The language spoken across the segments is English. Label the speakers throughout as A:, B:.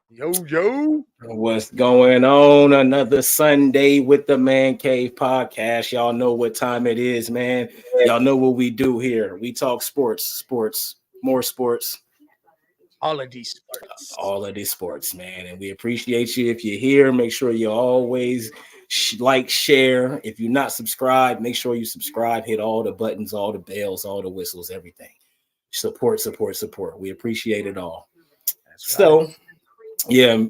A: Yo, yo.
B: What's going on? Another Sunday with the Man Cave podcast. Y'all know what time it is, man. Y'all know what we do here. We talk sports, more sports,
A: All of these sports.
B: all of these sports, man. And we appreciate you if you're here. Make sure you always like, share. If you're not subscribed, make sure you subscribe. Hit all the buttons, all the bells, all the whistles, everything. Support, support, support. We appreciate it all.
A: That's right.
B: So, yeah,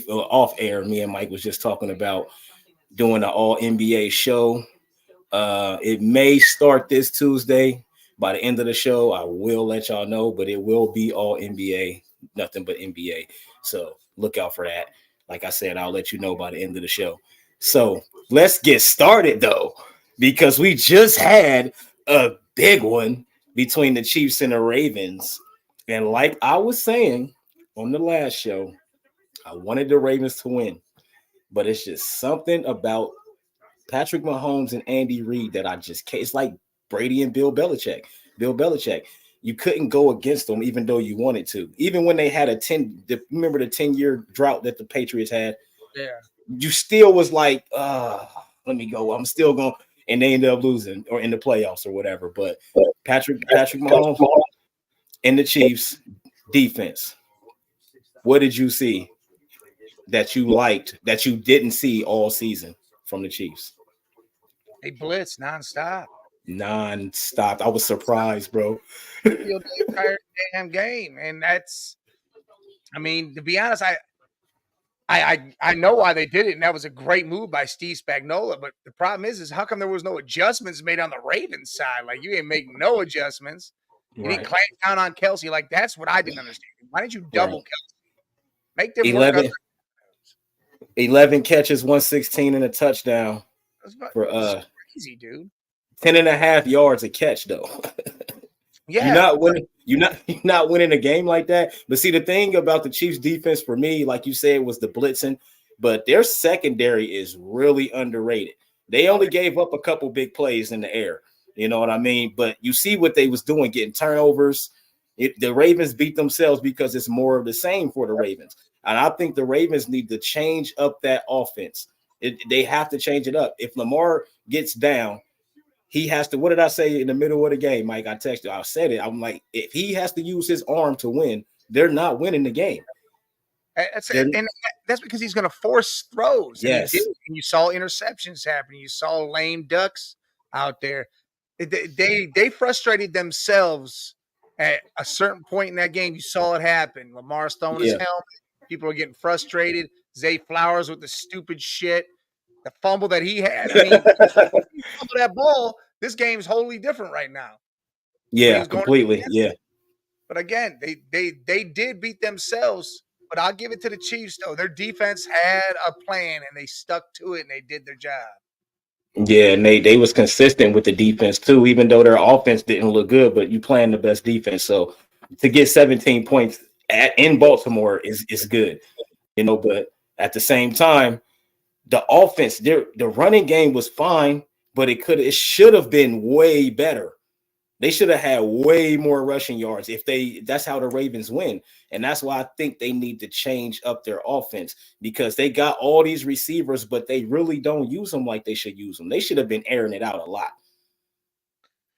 B: off air, me and Mike was just talking about doing an all NBA show. It may start this Tuesday. By the end of the show, I will let y'all know, but it will be all NBA, nothing but NBA. So look out for that. Like I said, I'll let you know by the end of the show. So let's get started though, because we just had a big one between the Chiefs and the Ravens. And like I was saying on the last show, I wanted the Ravens to win, but it's just something about Patrick Mahomes and Andy Reid that I just can't. It's like Brady and Bill Belichick. Bill Belichick, you couldn't go against them even though you wanted to. Even when they had remember the 10-year drought that the Patriots had,
A: Yeah.
B: you still was like, let me go. I'm still going. And they ended up losing or in the playoffs or whatever. But Patrick Mahomes and the Chiefs defense, what did you see that you liked that you didn't see all season from the Chiefs?
A: They blitz nonstop.
B: Non-stop. I was surprised, bro.
A: Field the entire damn game. And to be honest, I know why they did it, and that was a great move by Steve Spagnuolo. But the problem is how come there was no adjustments made on the Ravens side? Like you ain't make no adjustments. You didn't
B: Right.
A: clamp down on Kelsey. Like that's what I didn't understand. Why didn't you double
B: Right.
A: Kelsey? Make them work on
B: 11, 11 catches, 116 and a touchdown for
A: it's crazy, dude.
B: 10 and a half yards a catch though. You're
A: Yeah,
B: not winning. You're not winning a game like that. But see, the thing about the Chiefs defense for me, like you said, was the blitzing, but their secondary is really underrated. They only gave up a couple big plays in the air. You know what I mean? But you see what they was doing, getting turnovers. The Ravens beat themselves because it's more of the same for the Ravens. And I think the Ravens need to change up that offense. They have to change it up. If Lamar gets down, he has to. What did I say in the middle of the game, Mike? I texted. I said it. I'm like, if he has to use his arm to win, they're not winning the game. They're
A: and that's because he's going to force throws, and he did.
B: yes,
A: And you saw interceptions happen. You saw lame ducks out there. They frustrated themselves at a certain point in that game. You saw it happen. Lamar's throwing his
B: yeah.
A: helmet. People are getting frustrated. Zay Flowers with the stupid shit. The fumble that he had. I mean, he fumbled that ball. This game's wholly different right now. When he
B: Yeah,
A: was going
B: completely. Yeah,
A: But again, they did beat themselves. But I'll give it to the Chiefs though. Their defense had a plan and they stuck to it and they did their job.
B: yeah, and they was consistent with the defense too, even though their offense didn't look good. But you playing the best defense, so to get 17 points in Baltimore is good, you know. But at the same time, the offense, the running game was fine, but it should have been way better. They should have had way more rushing yards if that's how the Ravens win. And that's why I think they need to change up their offense because they got all these receivers, but they really don't use them like they should use them. They should have been airing it out a lot.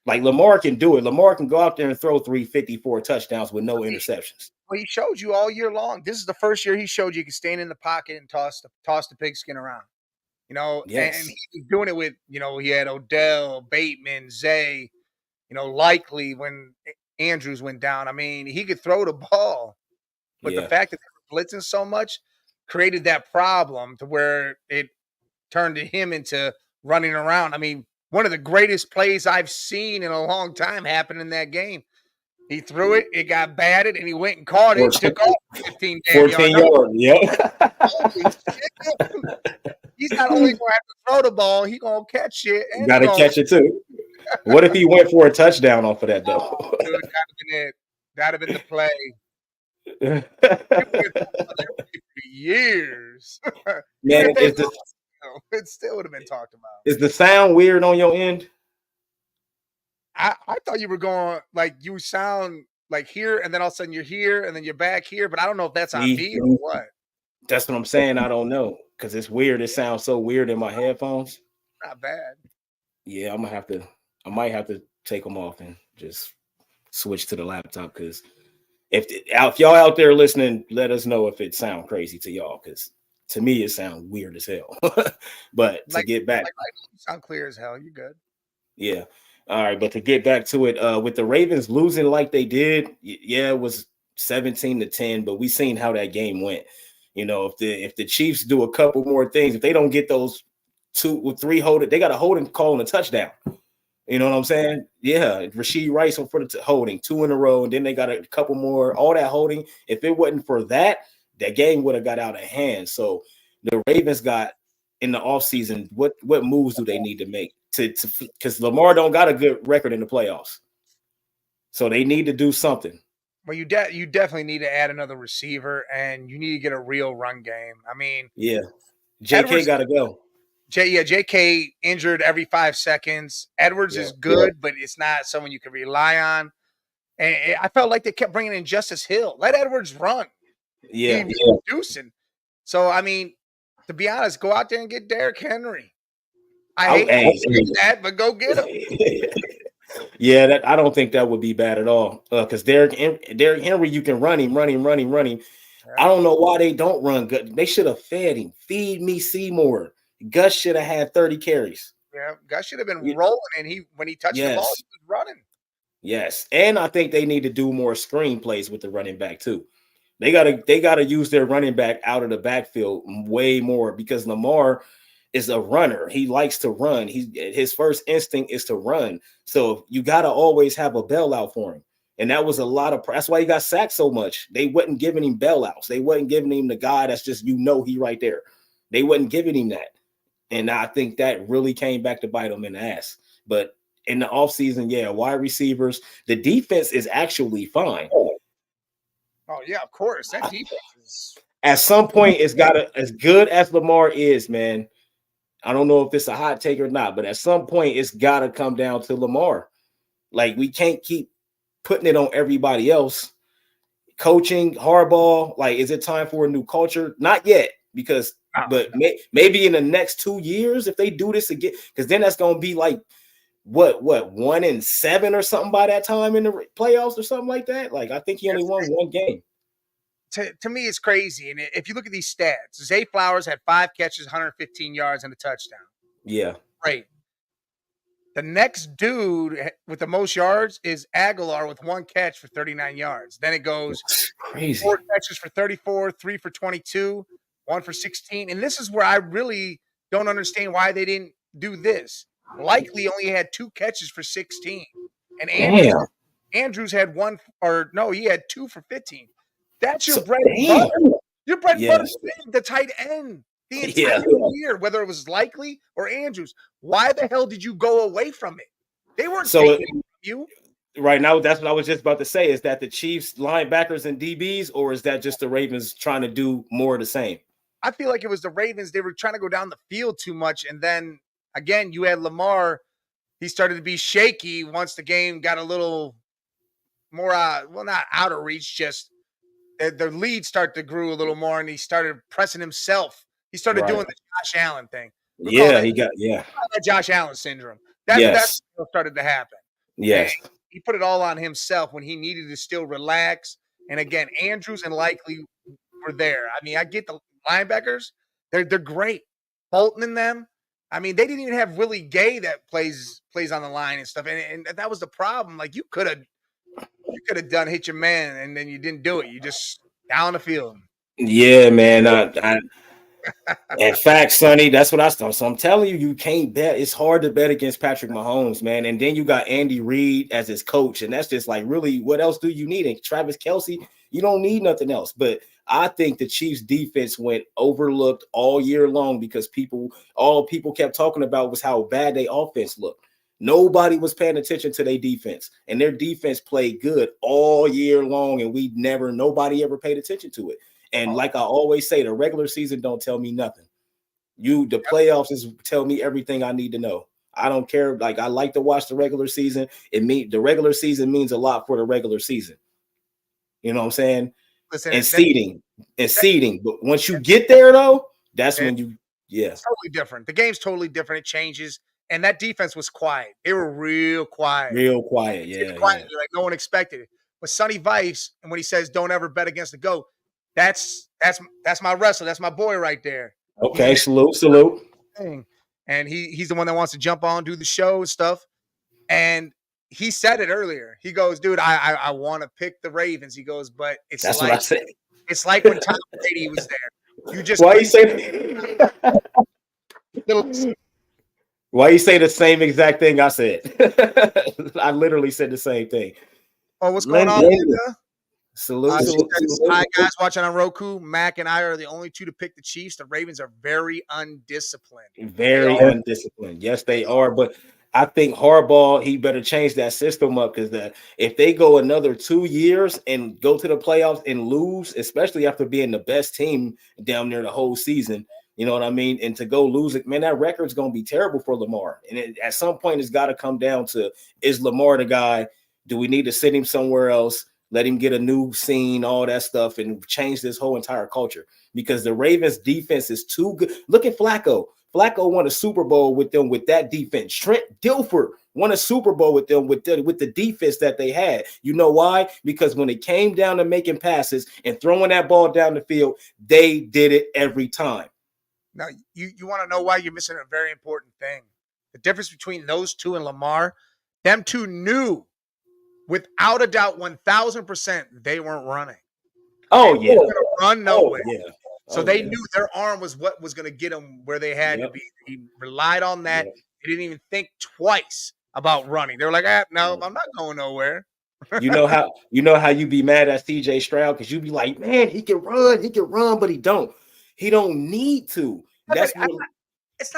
B: Like Lamar can do it. Lamar can go out there and throw 354 touchdowns with no interceptions.
A: Well, he showed you all year long. This is the first year he showed you could stand in the pocket and toss the pigskin around. And
B: Yes.
A: he was doing it with, he had Odell, Bateman, Zay, likely when Andrews went down. I mean, he could throw the ball, but the
B: Yeah.
A: fact that they were blitzing so much created that problem to where it turned him into running around. I mean, one of the greatest plays I've seen in a long time happened in that game. He threw it, it got batted, and he went and caught it and
B: 14,
A: took off 15 damn yards.
B: 14 yards. Yep.
A: Holy shit. He's not only going to have to throw the ball, he's going to catch it, and he's
B: Got to
A: going to.
B: catch it too. What if he went for a touchdown off of that though?
A: Oh, dude, that'd have been it. That'd have been the play. People would talk about that play for years. Even
B: Man,
A: if they lost, it still would have been talked about.
B: is the sound weird on your end?
A: I thought you were going like you sound like here, and then all of a sudden you're here, and then you're back here. But I don't know if that's on
B: See,
A: me or what.
B: That's what I'm saying. I don't know because it's weird. It sounds so weird in my headphones.
A: Not bad.
B: Yeah, I'm gonna have to. I might have to take them off and just switch to the laptop because if y'all out there listening, let us know if it sound crazy to y'all because to me it sounds weird as hell. But to get back,
A: You sound clear as hell. You good?
B: yeah. All right, but to get back to it, with the Ravens losing like they did, yeah, it was 17-10, but we seen how that game went. You know, if the Chiefs do a couple more things, if they don't get those 2 or 3 holding, they got a holding call and a touchdown. You know what I'm saying? Yeah, Rashee Rice for the holding 2 in a row, and then they got a couple more. All that holding. If it wasn't for that, that game would have got out of hand. So the Ravens got in the offseason, what moves do they need to make to because Lamar don't got a good record in the playoffs, so they need to do something.
A: Well, you definitely need to add another receiver, and you need to get a real run game. I mean,
B: Yeah, JK
A: Edwards,
B: got to go.
A: JK injured every 5 seconds. Edwards
B: Yeah.
A: is good, but it's not someone you can rely on. And I felt like they kept bringing in Justice Hill. Let Edwards run.
B: Yeah,
A: He's producing. So, I mean, to be honest, go out there and get Derrick Henry. I hate saying that, but go get him.
B: Yeah, that I don't think that would be bad at all. Because Derrick Henry, you can run him. I don't know why they don't run good. They should have fed him. Feed me Seymour. Gus should have had 30 carries.
A: Yeah, Gus should have been rolling, and when he touched the ball, he was running.
B: Yes, and I think they need to do more screen plays with the running back too. They gotta use their running back out of the backfield way more because Lamar is a runner. He likes to run. His first instinct is to run. So you gotta always have a bailout for him. And that was a lot of. That's why he got sacked so much. They wasn't giving him bailouts. They wasn't giving him the guy that's just he right there. They wasn't giving him that. And I think that really came back to bite him in the ass. But in the offseason, yeah, wide receivers, the defense is actually fine.
A: Oh, yeah, of course. That defense is.
B: At some point, it's got to, as good as Lamar is, man. I don't know if it's a hot take or not, but at some point, it's got to come down to Lamar. Like, we can't keep putting it on everybody else. Coaching, Harbaugh, like, is it time for a new culture? Not yet, because, maybe in the next 2 years, if they do this again, because then that's going to be like, what 1-7 or something by that time in the playoffs or something like that. Like I think he only won 1 game.
A: To me, it's crazy. And if you look at these stats, Zay Flowers had 5 catches, 115 yards, and a touchdown.
B: Yeah,
A: great. The next dude with the most yards is Aguilar with 1 catch for 39 yards. Then it goes
B: crazy.
A: 4 catches for 34, 3 for 22, 1 for 16. And this is where I really don't understand why they didn't do this. Likely only had 2 catches for 16. And Andrews had 1 he had 2 for 15. That's your bread and butter. Your bread and butter is the tight end the entire year, whether it was Likely or Andrews. Why the hell did you go away from it? They weren't taking it from you.
B: Right now, that's what I was just about to say. Is that the Chiefs linebackers and DBs, or is that just the Ravens trying to do more of the same?
A: I feel like it was the Ravens. They were trying to go down the field too much. And then, again, you had Lamar. He started to be shaky once the game got a little more, not out of reach, just the lead started to grow a little more, and he started pressing himself. He started doing the Josh Allen thing.
B: He got
A: that Josh Allen syndrome. That's what started to happen.
B: Yes.
A: And he put it all on himself when he needed to still relax. And again, Andrews and Likely were there. I mean, I get the linebackers. They're great. Bolton and them. I mean, they didn't even have Willie Gay that plays on the line and stuff. And that was the problem. Like you could have done hit your man, and then you didn't do it. You just down the field.
B: Yeah, man. In fact, Sonny, that's what I thought. So I'm telling you, you can't bet. It's hard to bet against Patrick Mahomes, man. And then you got Andy Reid as his coach, and that's just like, really, what else do you need? And Travis Kelce, you don't need nothing else. But I think the Chiefs' defense went overlooked all year long because all people kept talking about was how bad their offense looked. Nobody was paying attention to their defense, and their defense played good all year long, and nobody ever paid attention to it. And like I always say, the regular season don't tell me nothing. The playoffs tell me everything I need to know. I don't care. Like I like to watch the regular season. The regular season means a lot for the regular season. You know what I'm saying?
A: Listen,
B: and seeding. and seeding. But once you get there, though, that's when you,
A: it's totally different. The game's totally different. It changes. And that defense was quiet. They were real quiet.
B: real quiet. Yeah,
A: Quietly, like no one expected it. But Sonny Vice, and when he says "Don't ever bet against the GOAT," that's my wrestler. That's my boy right there.
B: Okay, salute.
A: And he's the one that wants to jump on, do the show and stuff. And he said it earlier. He goes, "Dude, I want to pick the Ravens." He goes, "But
B: That's what I said.
A: It's like when Tom Brady was there. You just
B: why you say why you say the same exact thing I said? I literally said the same thing.
A: Oh, what's going on, Linda?
B: Salute.
A: Hi, guys watching on Roku. Mac and I are the only two to pick the Chiefs. The Ravens are very undisciplined.
B: Very undisciplined. Yes, they are. But I think Harbaugh, he better change that system up, because if they go another 2 years and go to the playoffs and lose, especially after being the best team down there the whole season, you know what I mean? And to go lose it, man, that record's going to be terrible for Lamar. And at some point, it's got to come down to, is Lamar the guy? Do we need to send him somewhere else? Let him get a new scene, all that stuff, and change this whole entire culture, because the Ravens defense is too good. Look at Flacco. Flacco won a Super Bowl with them with that defense. Trent Dilfer won a Super Bowl with them with the defense that they had. You know why? Because when it came down to making passes and throwing that ball down the field, they did it every time.
A: Now, you want to know why you're missing a very important thing. The difference between those two and Lamar, them two knew without a doubt 1,000% they weren't running.
B: Oh, yeah.
A: They were gonna run nowhere.
B: Oh, yeah.
A: So they knew their arm was what was going to get them where they had to be. He relied on that. He didn't even think twice about running. They were like, no, I'm not going nowhere.
B: You know how you be mad at CJ Stroud, because you be like, man, he can run, but he don't need to. That's what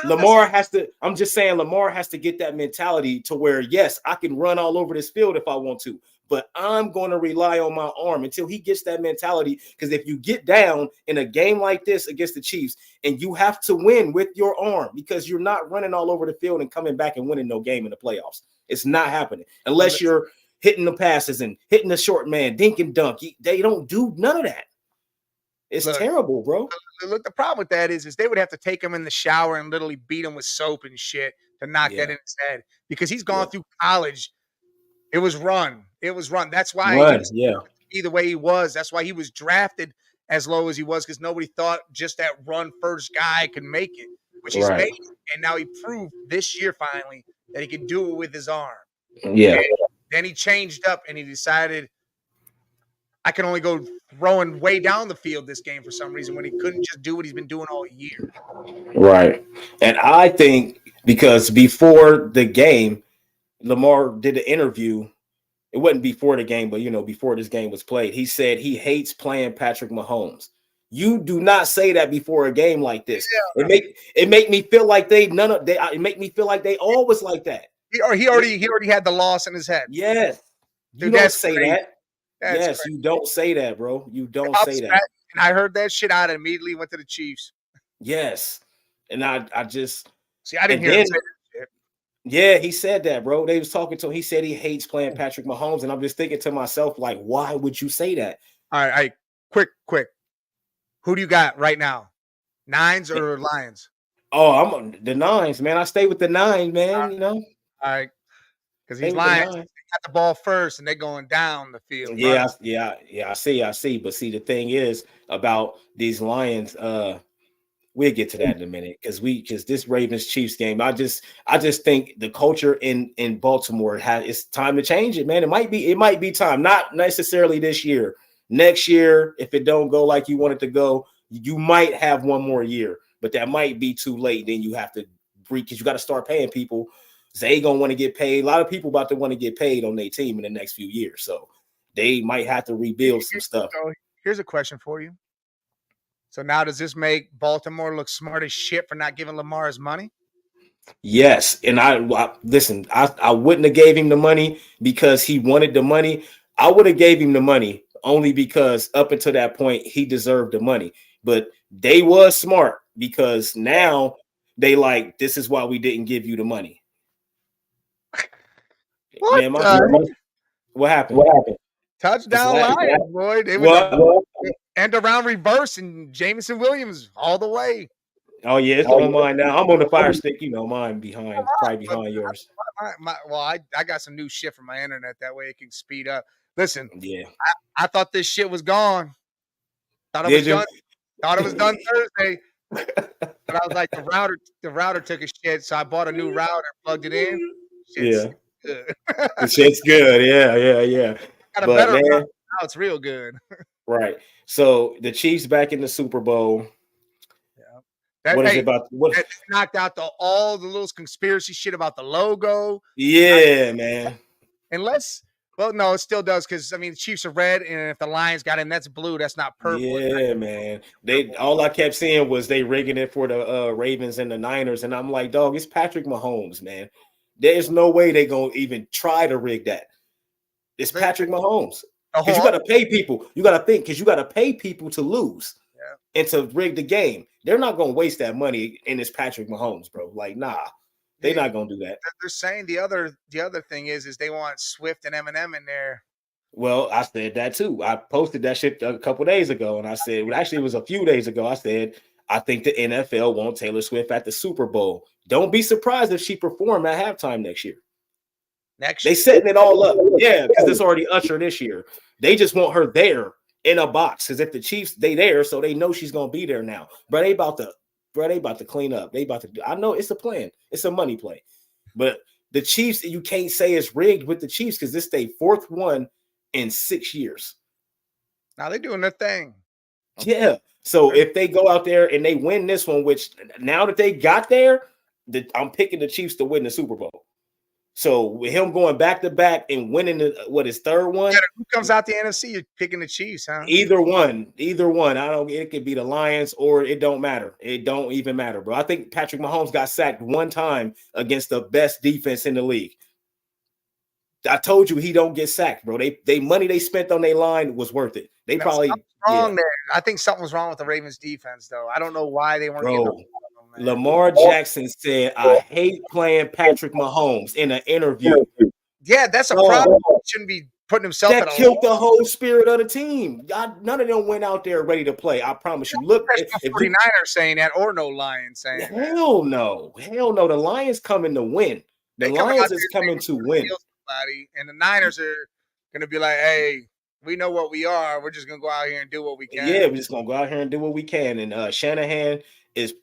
B: Lamar has to. I'm just saying, Lamar has to get that mentality to where, yes, I can run all over this field if I want to, but I'm going to rely on my arm until he gets that mentality. Because if you get down in a game like this against the Chiefs, and you have to win with your arm, because you're not running all over the field and coming back and winning no game in the playoffs. It's not happening unless you're hitting the passes and hitting the short man, dink and dunk. They don't do none of that. It's terrible, bro.
A: Look, the problem with that is they would have to take him in the shower and literally beat him with soap and shit to knock that in his head, because he's gone through college. It was run. That's why he was the way he was. That's why he was drafted as low as he was, because nobody thought just that run first guy could make it, which he's made. And now he proved this year finally that he could do it with his arm.
B: Yeah.
A: And then he changed up and he decided, I can only go throwing way down the field this game for some reason, when he couldn't just do what he's been doing all year.
B: Right. And I think because before the game, Lamar did an interview. It wasn't before the game, but, before this game was played, he said he hates playing Patrick Mahomes. You do not say that before a game like this. Yeah. It make me feel like it make me feel like they always like that.
A: He already had the loss in his head.
B: Yes. You don't say that. Yes, you don't say that, bro. You don't say that.
A: And I heard that shit out and immediately went to the Chiefs.
B: Yes. And I just
A: see, I didn't hear him say that shit.
B: Yeah, he said that, bro. They was talking to him. He said he hates playing Patrick Mahomes. And I'm just thinking to myself, like, why would you say that?
A: All right. Quick. Who do you got right now? Nines or Lions?
B: Oh, I'm on the Nines, man. I stay with the Nines, man,
A: All right. Because these Lions got the ball first and they're going down the field.
B: Yeah, I see. But see, the thing is about these Lions, we'll get to that in a minute, because this Ravens Chiefs game, I just think the culture in Baltimore it's time to change it, man. It might be time, not necessarily this year. Next year, if it don't go like you want it to go, you might have one more year, but that might be too late. Then you have to because you got to start paying people. They gonna want to get paid. A lot of people about to want to get paid on their team in the next few years, so they might have to rebuild some stuff.
A: So here's a question for you. So now, does this make Baltimore look smart as shit for not giving Lamar his money?
B: Yes, and I listen. I wouldn't have gave him the money because he wanted the money. I would have gave him the money only because up until that point he deserved the money. But they was smart, because now they like, this is why we didn't give you the money.
A: What?
B: Man, what happened?
A: Touchdown Lions, boy. end around reverse and Jameson Williams all the way.
B: Oh yeah, it's on mine now. I'm on the Fire Stick. Mine behind, probably behind yours.
A: I got some new shit for my internet. That way it can speed up. Listen,
B: Yeah.
A: I thought this shit was gone. Thought it was
B: Did you?
A: done. Thought it was done Thursday. But I was like, the router took a shit, so I bought a new router, plugged it in. Shit's good.
B: The shit's good. Yeah.
A: Got a
B: But
A: better
B: man,
A: router. Now it's real good.
B: right. So the Chiefs back in the Super Bowl.
A: Yeah.
B: What is it about? What?
A: That knocked out all the little conspiracy shit about the logo.
B: Yeah, man.
A: Unless, well, no, it still does because I mean the Chiefs are red, and if the Lions got in, that's blue. That's not purple.
B: Yeah, man. All I kept seeing was they rigging it for the Ravens and the Niners, and I'm like, dog, it's Patrick Mahomes, man. There's no way they gonna even try to rig that. It's Patrick Mahomes. Because you got to pay people. You got to think because you got to pay people to lose and to rig the game. They're not gonna waste that money, and it's Patrick Mahomes, bro. Like, nah. They're not gonna do that.
A: They're saying the other thing is they want Swift and Eminem in there.
B: Well, I said that too. I posted that shit a couple days ago, and I said, well, actually, it was a few days ago. I said, I think the NFL want Taylor Swift at the Super Bowl. Don't be surprised if she perform at halftime next year. They setting it all up, yeah, because it's already Usher this year. They just want her there in a box, because if the Chiefs they there, so they know she's gonna be there now. But they about to clean up. They about to do. I know it's a plan. It's a money play. But the Chiefs, you can't say it's rigged with the Chiefs because this their fourth one in 6 years.
A: Now they're doing their thing.
B: Yeah. So if they go out there and they win this one, which now that they got there, I'm picking the Chiefs to win the Super Bowl. So with him going back to back and winning his third one,
A: who comes out the NFC? You're picking the Chiefs, huh?
B: Either one. I don't. It could be the Lions or it don't matter. It don't even matter, bro. I think Patrick Mahomes got sacked one time against the best defense in the league. I told you he don't get sacked, bro. They money they spent on their line was worth it. They probably
A: wrong there. I think something was wrong with the Ravens defense, though. I don't know why they weren't getting them.
B: Lamar Jackson said, I hate playing Patrick Mahomes in an interview.
A: Yeah, that's a problem. He shouldn't be putting himself
B: that killed the whole spirit of the team. None of them went out there ready to play. I promise you. Look,
A: if 49ers saying that or no Lions saying that.
B: Hell no. The Lions coming to win. The Lions is coming to win.
A: And the Niners are going to be like, hey, we know what we are. We're just going to go out here and do what we can.
B: Yeah, we're just going to go out here and do what we can. And Shanahan is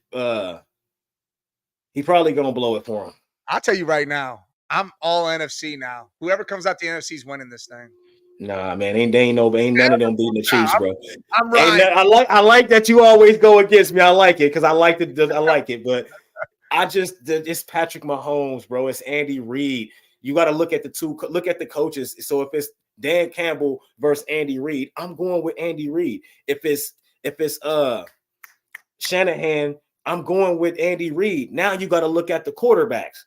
B: he probably going to blow it for him.
A: I'll tell you right now, I'm all NFC now. Whoever comes out the NFC is winning this thing.
B: Nah, man, ain't none of them beating the Chiefs, bro.
A: I'm right.
B: I like that you always go against me. I like it because I like it, but it's Patrick Mahomes, bro. It's Andy Reid. You got to look at the coaches. So if it's Dan Campbell versus Andy Reid, I'm going with Andy Reid. If it's Shanahan, I'm going with Andy Reid. Now you got to look at the quarterbacks.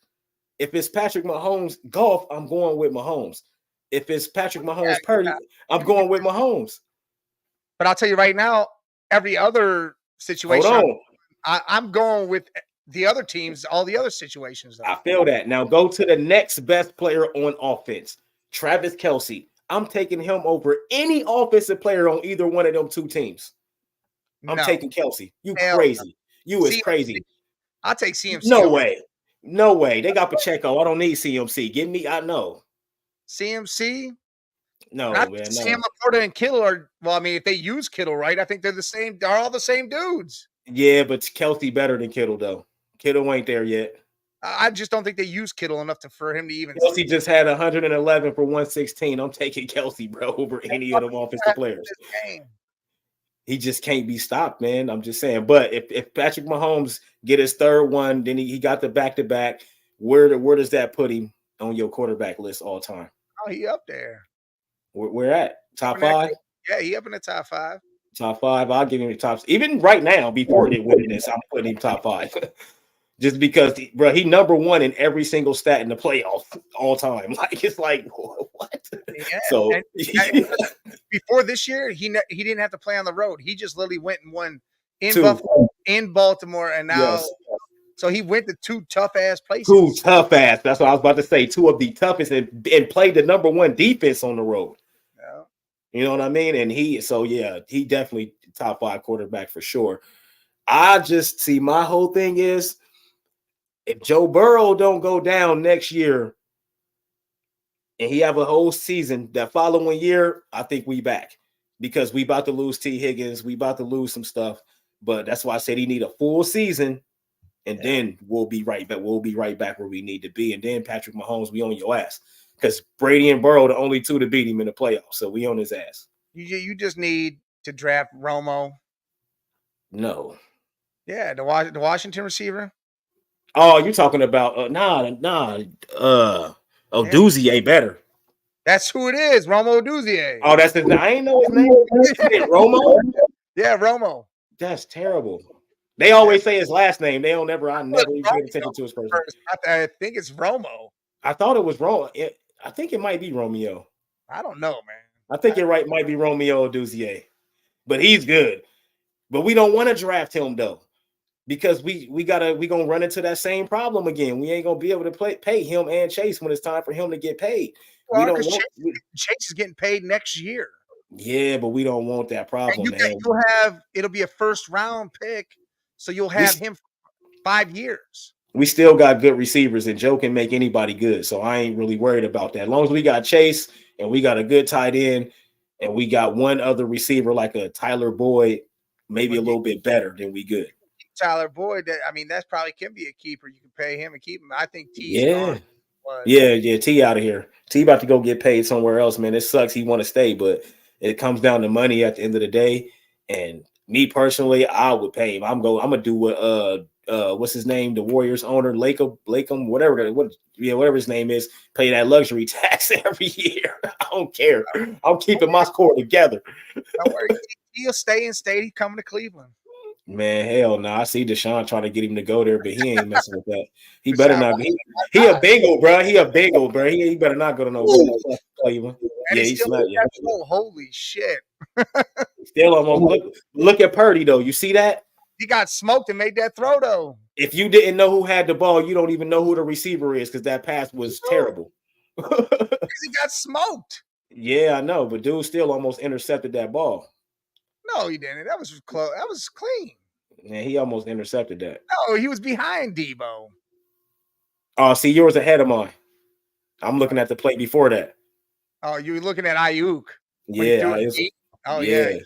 B: If it's Patrick Mahomes golf, I'm going with Mahomes. If it's Patrick Mahomes Purdy, I'm going with Mahomes.
A: But I'll tell you right now, every other situation, I'm going with the other teams, all the other situations. Though.
B: I feel that. Now go to the next best player on offense, Travis Kelce. I'm taking him over any offensive player on either one of them two teams. I'm taking Kelce. You crazy. You is crazy.
A: I'll take CMC.
B: No way. They got Pacheco. I don't need CMC. Give me, I know.
A: CMC?
B: No, man. No.
A: Sam Laporta and Kittle are, well, I mean, if they use Kittle, right? I think they're the same. They're all the same dudes.
B: Yeah, but Kelce better than Kittle, though. Kittle ain't there yet.
A: I just don't think they use Kittle enough for him to even.
B: Kelce just had 111 for 116. I'm taking Kelce, bro, over any of them offensive players. He just can't be stopped, man. I'm just saying. But if Patrick Mahomes get his third one, then he got the back-to-back, where does that put him on your quarterback list all time?
A: Oh, he up there.
B: Where at? Top 5?
A: Yeah, he up in the top 5.
B: Top 5. I'll give him the tops. Even right now, before they win this, I'm putting him top 5. Just because, bro, he number 1 in every single stat in the playoffs all time. Like, it's like, what?
A: Yeah.
B: So
A: before this year, he didn't have to play on the road. He just literally went and won in Baltimore, and now so he went to 2 tough ass places.
B: 2 tough ass. That's what I was about to say. 2 of the toughest and played the number 1 defense on the road.
A: Yeah.
B: You know what I mean? And he definitely top 5 quarterback for sure. I just see my whole thing is if Joe Burrow don't go down next year and he have a whole season that following year, I think we back because we about to lose T. Higgins, we about to lose some stuff. But that's why I said he need a full season, and then we'll be right back. We'll be right back where we need to be. And then Patrick Mahomes, we on your ass because Brady and Burrow the only two to beat him in the playoffs, so we on his ass.
A: You just need to draft Romo.
B: No.
A: Yeah, the Washington receiver.
B: Oh, you're talking about Duzier better.
A: That's who it is, Romo Duzier.
B: Oh, that's his name. I ain't know his name. Romo?
A: Yeah, Romo.
B: That's terrible. They always say his last name. I never even paid attention to his first name.
A: I think it's Romo.
B: I thought it was Romo. I think it might be Romeo.
A: I don't know, man.
B: I think you're right. Might be Romeo Duzier. But he's good. But we don't want to draft him though. Because we gonna run into that same problem again. We ain't gonna be able to pay him and Chase when it's time for him to get paid.
A: Well, we don't want Chase is getting paid next year.
B: Yeah, but we don't want that problem.
A: It'll be a first round pick, so you'll have him for 5 years.
B: We still got good receivers, and Joe can make anybody good. So I ain't really worried about that. As long as we got Chase and we got a good tight end, and we got one other receiver like a Tyler Boyd, maybe a little bit better, then we good.
A: Tyler Boyd, that probably can be a keeper. You can pay him and keep him. I think T's
B: gone.
A: But...
B: Yeah, T out of here. T about to go get paid somewhere else, man. It sucks. He want to stay, but it comes down to money at the end of the day. And me personally, I would pay him. I'm gonna do what what's his name? The Warriors owner, Lakem, whatever his name is, pay that luxury tax every year. I don't care. I'm keeping my score together.
A: Don't worry, he'll stay in state. He's coming to Cleveland.
B: Man, hell no. I see Deshaun trying to get him to go there, but he ain't messing with that. He better not. He a Bengal, bro. He better not go to no Cleveland.
A: Yeah, he's still holy shit.
B: Still almost look at Purdy though. You see that?
A: He got smoked and made that throw though.
B: If you didn't know who had the ball, you don't even know who the receiver is because that pass was terrible.
A: Because he got smoked.
B: Yeah, I know, but dude still almost intercepted that ball.
A: No, he didn't. That was close. That was clean.
B: Yeah, he almost intercepted that.
A: No, he was behind Debo.
B: Oh, see, yours ahead of mine. I'm looking at the play before that.
A: Oh, you were looking at Ayuk.
B: Yeah.
A: Yeah.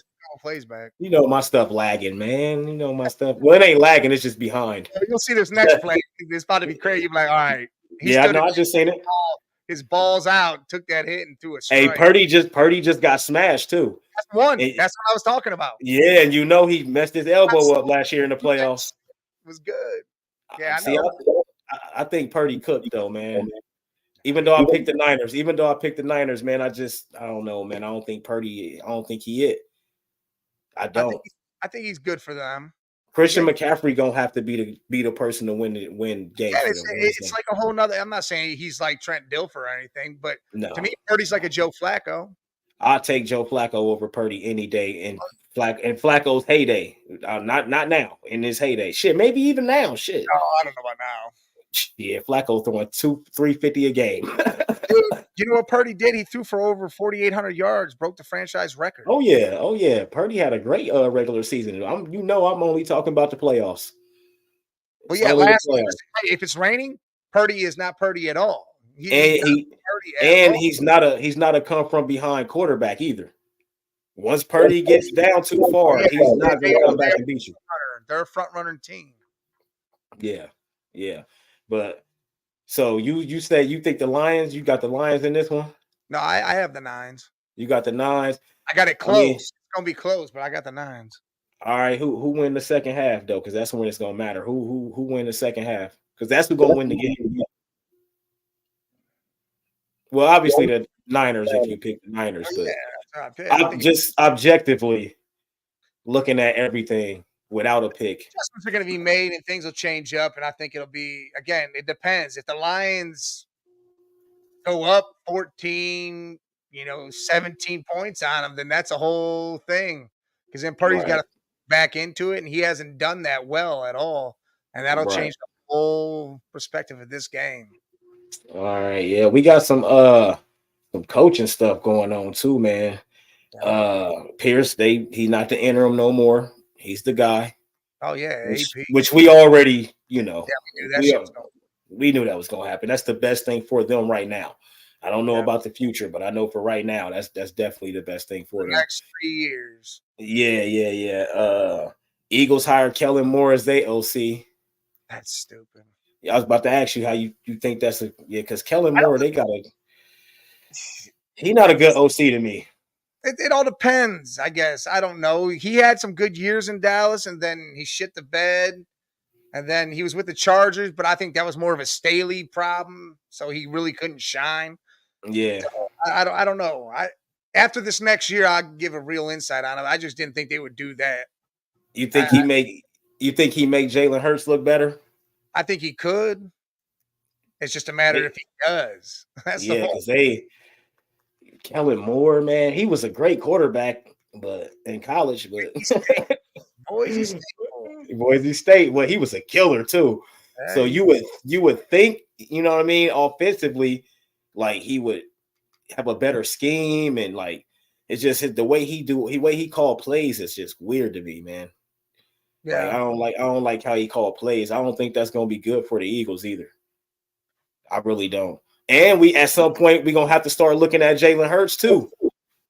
A: Plays back.
B: You know my stuff lagging, man. You know my stuff. Well, it ain't lagging. It's just behind.
A: You'll see this next play. It's about to be crazy. You're like, all right.
B: I just seen it.
A: His balls out, took that hit and threw a strike.
B: Hey, Purdy just got smashed too.
A: That's one. That's what I was talking about.
B: Yeah, and you know he messed his elbow up last year in the playoffs.
A: It was good. Yeah,
B: I know. I think Purdy cooked though, man. Even though I picked the Niners, man, I don't know, man. I don't think he hit. I don't.
A: I think he's good for them.
B: Christian McCaffrey gonna have to be the person to win games.
A: Yeah, it's like a whole nother. I'm not saying he's like Trent Dilfer or anything, but to me, Purdy's like a Joe Flacco.
B: I'll take Joe Flacco over Purdy any day, and Flacco's heyday. Not now in his heyday. Shit, maybe even now. Shit.
A: Oh, I don't know about now.
B: Yeah, Flacco throwing 350 a game.
A: Dude, you know what Purdy did? He threw for over 4,800 yards, broke the franchise record.
B: Oh yeah. Purdy had a great regular season. I'm only talking about the playoffs.
A: Well, yeah. If it's raining, Purdy is not Purdy at all.
B: He's not a come from behind quarterback either. Once Purdy gets down too far, he's not going to come back and beat you.
A: They're a front runner team.
B: Yeah. But so you say you think the Lions? You got the Lions in this one?
A: No, I have the Nines.
B: You got the Nines.
A: I got it close. It's gonna be close, but I got the Nines.
B: All right, who win the second half though? Because that's when it's gonna matter. Who win the second half? Because that's who's gonna win the game. Well, obviously the Niners if you pick the Niners, but I'm just objectively looking at everything. Without a pick,
A: adjustments are going to be made and things will change up. And I think it'll be again. It depends. If the Lions go up 14, 17 points on them, then that's a whole thing. Because then Purdy's got to back into it, and he hasn't done that well at all, and that'll change the whole perspective of this game.
B: All right, yeah, we got some coaching stuff going on too, man. Pierce, he's not the interim no more. He's the guy,
A: Oh yeah,
B: which
A: AP.
B: which we already,
A: Yeah, we knew that
B: we
A: shit was going.
B: we knew that was gonna happen. That's the best thing for them right now. I don't know
A: Yeah,
B: about the future, but I know for right now, that's definitely the best thing
A: for
B: for
A: the
B: them.
A: next 3 years.
B: Yeah, yeah, yeah. Eagles hired Kellen Moore as they OC.
A: That's stupid.
B: Yeah, I was about to ask you how you think that's because Kellen
A: I
B: Moore,
A: don't.
B: they got he not a good OC to me.
A: It all depends, I guess. I don't know. He had some good years in Dallas, and then he shit the bed, and then he was with the Chargers. But I think that was more of a Staley problem, so he really couldn't shine.
B: Yeah.
A: I don't know. After this next year, I'll give a real insight on it. I just didn't think they would do that.
B: You think he make Jalen Hurts look better?
A: I think he could. It's just a matter if he does. That's the
B: Yeah,
A: whole.
B: because Kellen Moore, man, he was a great quarterback, but in college, but
A: Boise State.
B: Boise State, well, he was a killer too. So
A: Hey,
B: you would think, you know what I mean, offensively, like he would have a better scheme and like it's just the way he called plays is just weird to me, man. Like
A: yeah.
B: I don't like how he called plays. I don't think that's gonna be good for the Eagles either. I really don't. And we at some point we're gonna have to start looking at Jalen Hurts too.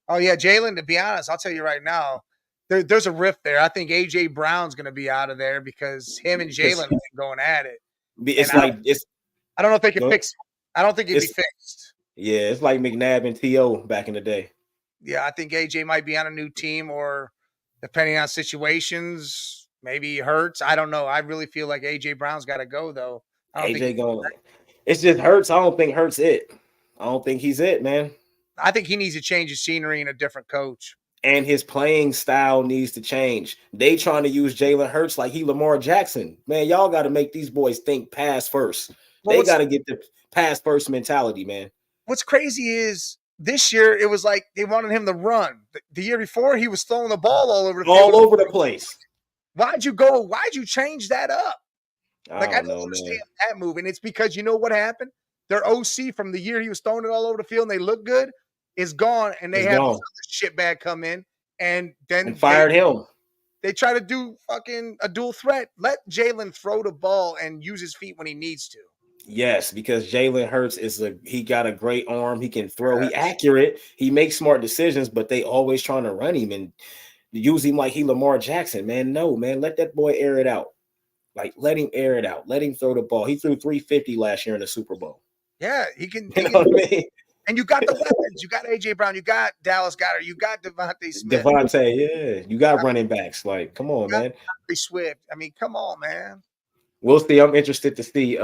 A: Oh yeah, Jalen. To be honest, I'll tell you right now, there's a rift there. I think AJ Brown's going to be out of there because him and Jalen have been going at it, and
B: It's like
A: I don't know if they can fix it. I don't think it'd be
B: it's
A: fixed.
B: yeah, it's like McNabb and T.O. back in the day.
A: Yeah, I think AJ might be on a new team, or depending on situations, maybe he hurts. I don't know. I really feel like AJ Brown's got to go though. I don't think.
B: AJ going. It's just Hurts. I don't think Hurts it. I don't think he's it, man.
A: I think he needs to change his scenery and a different coach.
B: And his playing style needs to change. They trying to use Jalen Hurts like he Lamar Jackson. Man, y'all got to make these boys think pass first.
A: Well,
B: They got to get the pass first mentality, man.
A: what's crazy is this year it was like they wanted him to run. The year before he was throwing the ball all over the field.
B: All over the place.
A: Why'd you change that up? Like I
B: don't
A: don't
B: know,
A: understand
B: man.
A: that move. And it's because you know what happened? Their OC from the year he was throwing it all over the field and they look good is gone. And they
B: It's
A: have
B: gone.
A: this other shitbag come in and then
B: And fired him.
A: they try to do fucking a dual threat. Let Jalen throw the ball and use his feet when he needs to.
B: Yes, because Jalen Hurts he got a great arm. He can throw. He accurate. He makes smart decisions, but they always trying to run him and use him like he Lamar Jackson. Man, no, man, let that boy air it out. Like let him air it out. Let him throw the ball. He threw 350 last year in the Super Bowl.
A: Yeah, he can.
B: You know what I mean?
A: And you got the weapons. You got AJ Brown. You got Dallas Goddard. You got Devontae Smith.
B: Devontae, yeah, you got running backs. Like, come on, man.
A: Swift. I mean, come on, man.
B: We'll see. I'm interested to see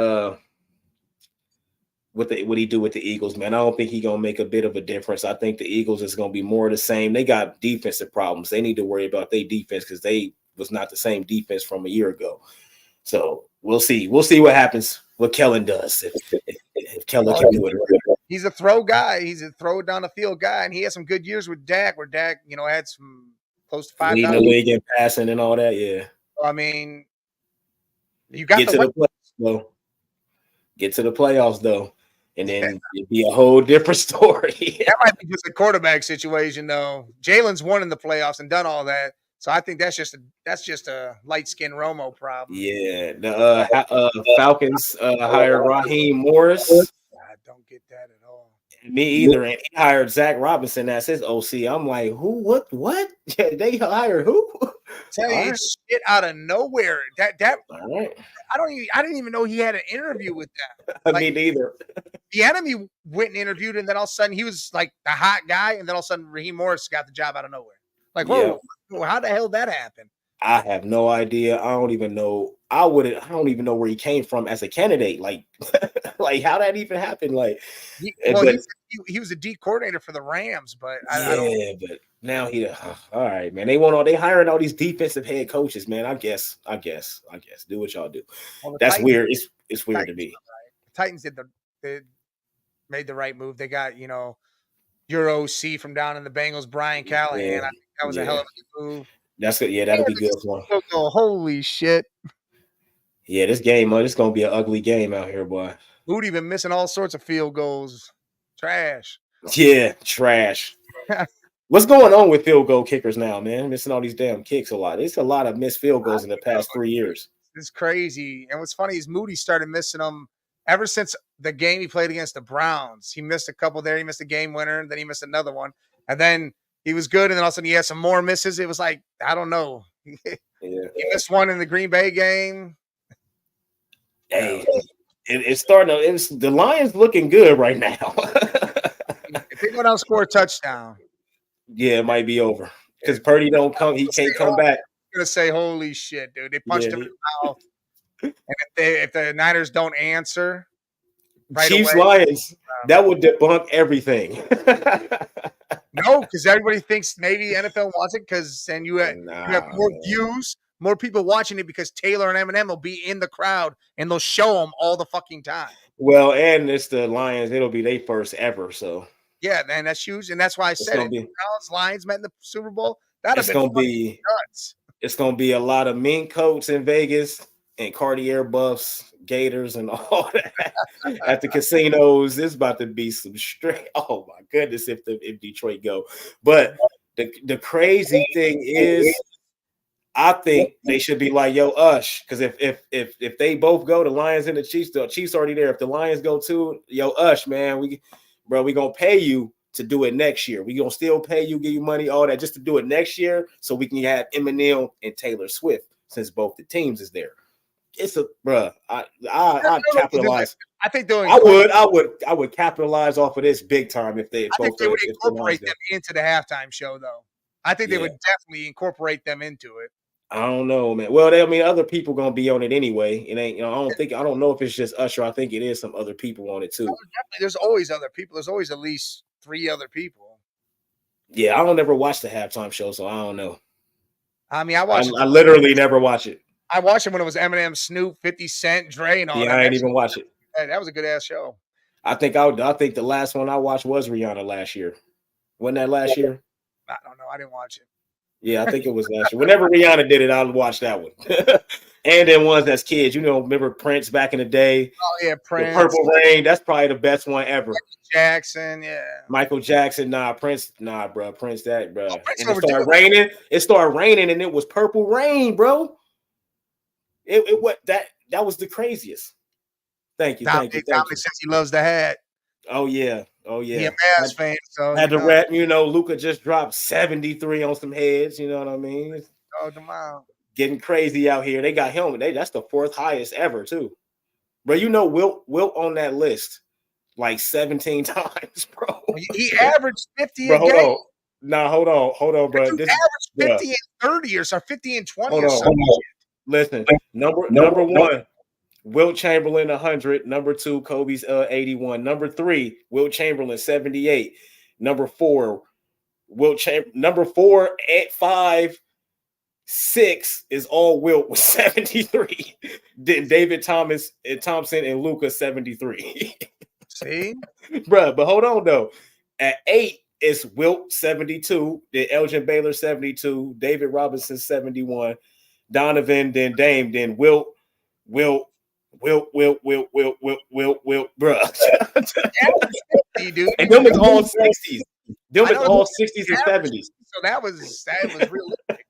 B: what he do with the Eagles, man. I don't think he's gonna make a bit of a difference. I think the Eagles is gonna be more of the same. They got defensive problems. They need to worry about their defense because they was not the same defense from a year ago. So we'll see. We'll see what happens. What Kellen does if Kellen can do it.
A: He's a throw guy. He's a throw down the field guy, and he had some good years with Dak, where Dak, had some close to 5,000
B: leading the league in passing and all that. Yeah.
A: I mean, you got
B: get to the playoffs though. Get to the playoffs though, and then it'd be a whole different story.
A: That might be just a quarterback situation though. Jalen's won in the playoffs and done all that, so I think that's just a light skinned Romo problem.
B: Yeah, the Falcons hired Raheem Morris.
A: I don't get that at all.
B: Me either. And he hired Zach Robinson as his OC. I'm like, who? What? They hired who?
A: Tell you shit out of nowhere. That
B: all right.
A: I didn't even know he had an interview with them.
B: Me neither.
A: The enemy went and interviewed, and then all of a sudden he was like the hot guy, and then all of a sudden Raheem Morris got the job out of nowhere. Like, whoa, how the hell did that happen?
B: I have no idea. I don't even know. I don't even know where he came from as a candidate. Like, like how that even happened. Like,
A: he was a D coordinator for the Rams, but I don't.
B: But now all right, man. They hiring all these defensive head coaches, man. I guess. Do what y'all do. Well, that's Titans, weird. It's weird to me.
A: The Titans they made the right move. They got your OC from down in the Bengals, Brian Callahan. I think that was a hell of a move.
B: That's good. Yeah, that'll be good for him.
A: Holy shit.
B: Yeah, this game, it's gonna be an ugly game out here, boy.
A: Booty been missing all sorts of field goals. Trash.
B: Yeah, trash. What's going on with field goal kickers now, man? Missing all these damn kicks a lot. It's a lot of missed field goals in the past 3 years.
A: It's crazy. And what's funny is Moody started missing them ever since the game he played against the Browns. He missed a couple there. He missed a game winner, and then he missed another one. And then he was good, and then all of a sudden he had some more misses. It was like, I don't know. He missed one in the Green Bay game.
B: Hey, it's starting to. It's the Lions looking good right now.
A: If they go down, score a touchdown.
B: Yeah, it might be over because Purdy don't come. He can't come back.
A: I'm gonna say, holy shit, dude! They punched him in the mouth. And if the Niners don't answer, right
B: Chiefs
A: away,
B: Lions, that would debunk everything.
A: No, because everybody thinks maybe the NFL wants it because then you have more views, more people watching it because Taylor and Eminem will be in the crowd and they'll show them all the fucking time.
B: Well, and it's the Lions; it'll be their first ever. So
A: yeah, man, that's huge, and that's why I said it. Browns Lions met in the Super Bowl. That'd have been nuts.
B: It's gonna be a lot of mink coats in Vegas and Cartier buffs, Gators, and all that at the casinos. It's about to be some straight. Oh my goodness, if Detroit go. But the crazy thing is, I think they should be like, yo, Ush, because if they both go, the Lions and the Chiefs already there. If the Lions go too, yo, Ush, man, we gonna pay you to do it next year. We gonna still pay you, give you money, all that, just to do it next year, so we can have Eminem and Taylor Swift since both the teams is there. It's a I capitalize.
A: I think
B: I would capitalize off of this big time if they.
A: I think they would incorporate them into the halftime show, though. I think they would definitely incorporate them into it.
B: I don't know, man. Well, other people gonna be on it anyway. It ain't. I don't know if it's just Usher. I think it is some other people on it too.
A: No, definitely, there's always other people. There's always at least 3 other people.
B: Yeah, I don't ever watch the halftime show, so I don't know.
A: I mean, I
B: literally never watch it.
A: I watched it when it was Eminem, Snoop, 50 Cent, Dre, and all that.
B: Yeah, I ain't even watch it.
A: That was a good ass show.
B: I think the last one I watched was Rihanna last year. Wasn't that last year?
A: I don't know. I didn't watch it.
B: Yeah, I think it was last year. Whenever Rihanna did it, I would watch that one. And then ones that's kids, remember Prince back in the day?
A: Oh yeah, Prince.
B: The Purple Rain. That's probably the best one ever.
A: Michael Jackson, yeah.
B: Michael Jackson, Prince, bro. Prince, that, bro. And it started raining. It started raining, and it was Purple Rain, bro. That was the craziest. Thank you.
A: Dominic says he loves the hat.
B: Oh yeah.
A: He a Mavs fan, so
B: had to rap. Luka just dropped 73 on some heads. You know what I mean?
A: Oh, come on.
B: Getting crazy out here. They got him. That's the 4th highest ever, too. Bro, Wilt on that list like 17 times, bro.
A: He averaged 50 a game.
B: Hold on, bro.
A: This averaged 50 and 30 or so, 50 and 20 or something.
B: Listen, number 1, Wilt Chamberlain 100. Number 2, Kobe's 81. Number 3, Wilt Chamberlain 78. Number 4, number 4 at 5. 6 is all Wilt with 73. Then David Thompson and Luka 73.
A: See,
B: bruh, but hold on though. At 8 is Wilt 72. Then Elgin Baylor 72. David Robinson 71. Donovan. Then Dame. Then Wilt, bruh. And them is all 60s. Them is all 60s and 70s.
A: So that was realistic.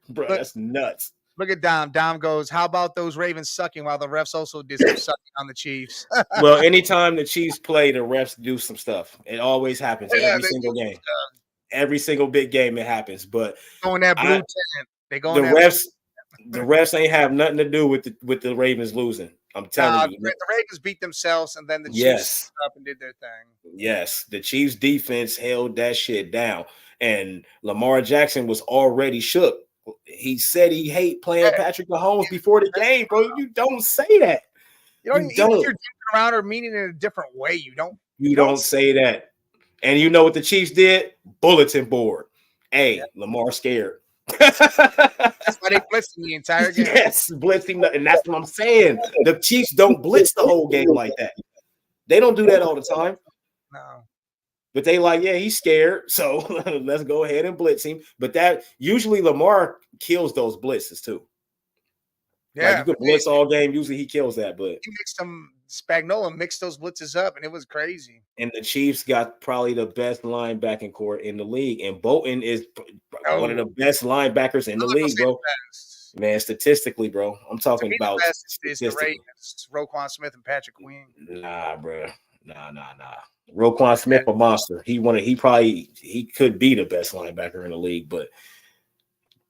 B: Bro, that's nuts.
A: Look at Dom. Dom goes, how about those Ravens sucking while the refs also did some sucking on the Chiefs?
B: Well, anytime the Chiefs play, the refs do some stuff. It always happens every single game. Every single big game it happens. But
A: going that blue tent. They go
B: the refs ain't have nothing to do with the Ravens losing. I'm telling you.
A: The Ravens beat themselves, and then the Chiefs up and did their thing.
B: Yes, the Chiefs defense held that shit down. And Lamar Jackson was already shook. He said he hate playing Patrick Mahomes before the game, bro. You don't say that.
A: Even if you're jumping around or meaning it in a different way, you don't
B: say that. And you know what the Chiefs did? Bulletin board. Hey, Lamar scared.
A: That's why they blitzed the entire game.
B: Yes, blitzing, and that's what I'm saying. The Chiefs don't blitz the whole game like that. They don't do that all the time.
A: No.
B: But they like, he's scared, so let's go ahead and blitz him. But that usually Lamar kills those blitzes too. Like you
A: Yeah,
B: could blitz all game. Usually he kills that, but
A: he mixed them. Spagnola mixed those blitzes up, and it was crazy.
B: and the Chiefs got probably the best linebacking core in the league, and Bolton is one of
A: No,
B: the best linebackers in the
A: I'm not gonna
B: league,
A: say
B: bro.
A: the best.
B: Man, statistically, bro, I'm
A: To
B: talking
A: me, the
B: about
A: best is the
B: statistically.
A: Ravens, Roquan Smith and Patrick Queen.
B: Nah, bro. Nah. Roquan Smith a monster. He could be the best linebacker in the league, but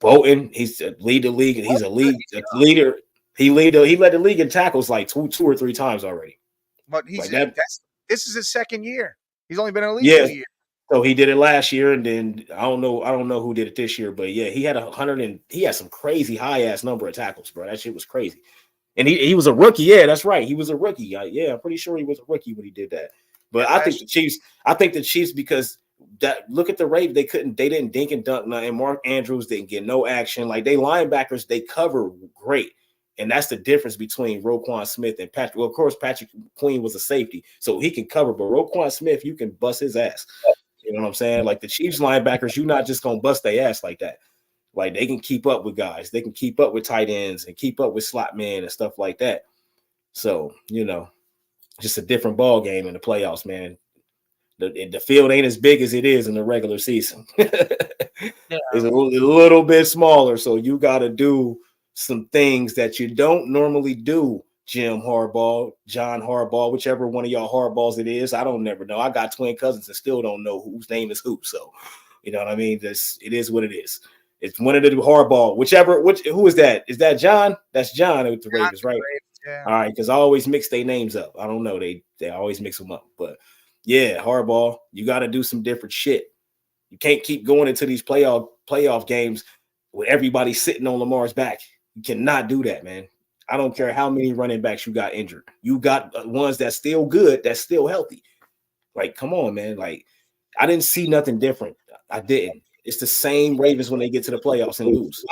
B: Bolton, he's a lead the league, and he's a leader. He led the league in tackles like two or three times already.
A: But
B: Like that.
A: this is his second year. He's only been in the league
B: Yeah.
A: 2 years.
B: So he did it last year, and then I don't know who did it this year, but yeah, he had he had some crazy high ass number of tackles, bro. That shit was crazy. And he was a rookie. Yeah, that's right. He was a rookie. Yeah, I'm pretty sure he was a rookie when he did that. But
A: Yeah,
B: I think the Chiefs, because that look at the Ravens, they didn't dink and dunk nothing. Mark Andrews didn't get no action. Like they linebackers, they cover great. And that's the difference between Roquan Smith and Patrick. Well, of course, Patrick Queen was a safety, so he can cover, but Roquan Smith, you can bust his ass. You know what I'm saying? Like the Chiefs linebackers, you're not just gonna bust their ass like that. Like they can keep up with guys, they can keep up with tight ends and keep up with slot men and stuff like that. So, just a different ball game in the playoffs, man. The field ain't as big as it is in the regular season. It's a little bit smaller, so you got to do some things that you don't normally do. John Harbaugh, whichever one of y'all Harbaughs it is, I don't never know. I got twin cousins and still don't know whose name is who. So, you know what I mean? It is what it is. It's one of the Harbaugh, who is that? Is that John? That's John with the Ravens, right?
A: Yeah.
B: All right, because I always mix their names up. I don't know. They always mix them up. But yeah, Harbaugh, you got to do some different shit. You can't keep going into these playoff games with everybody sitting on Lamar's back. You cannot do that, man. I don't care how many running backs you got injured. You got ones that's still good, that's still healthy. Like, come on, man. Like, I didn't see nothing different. I didn't. It's the same Ravens when they get to the playoffs and lose.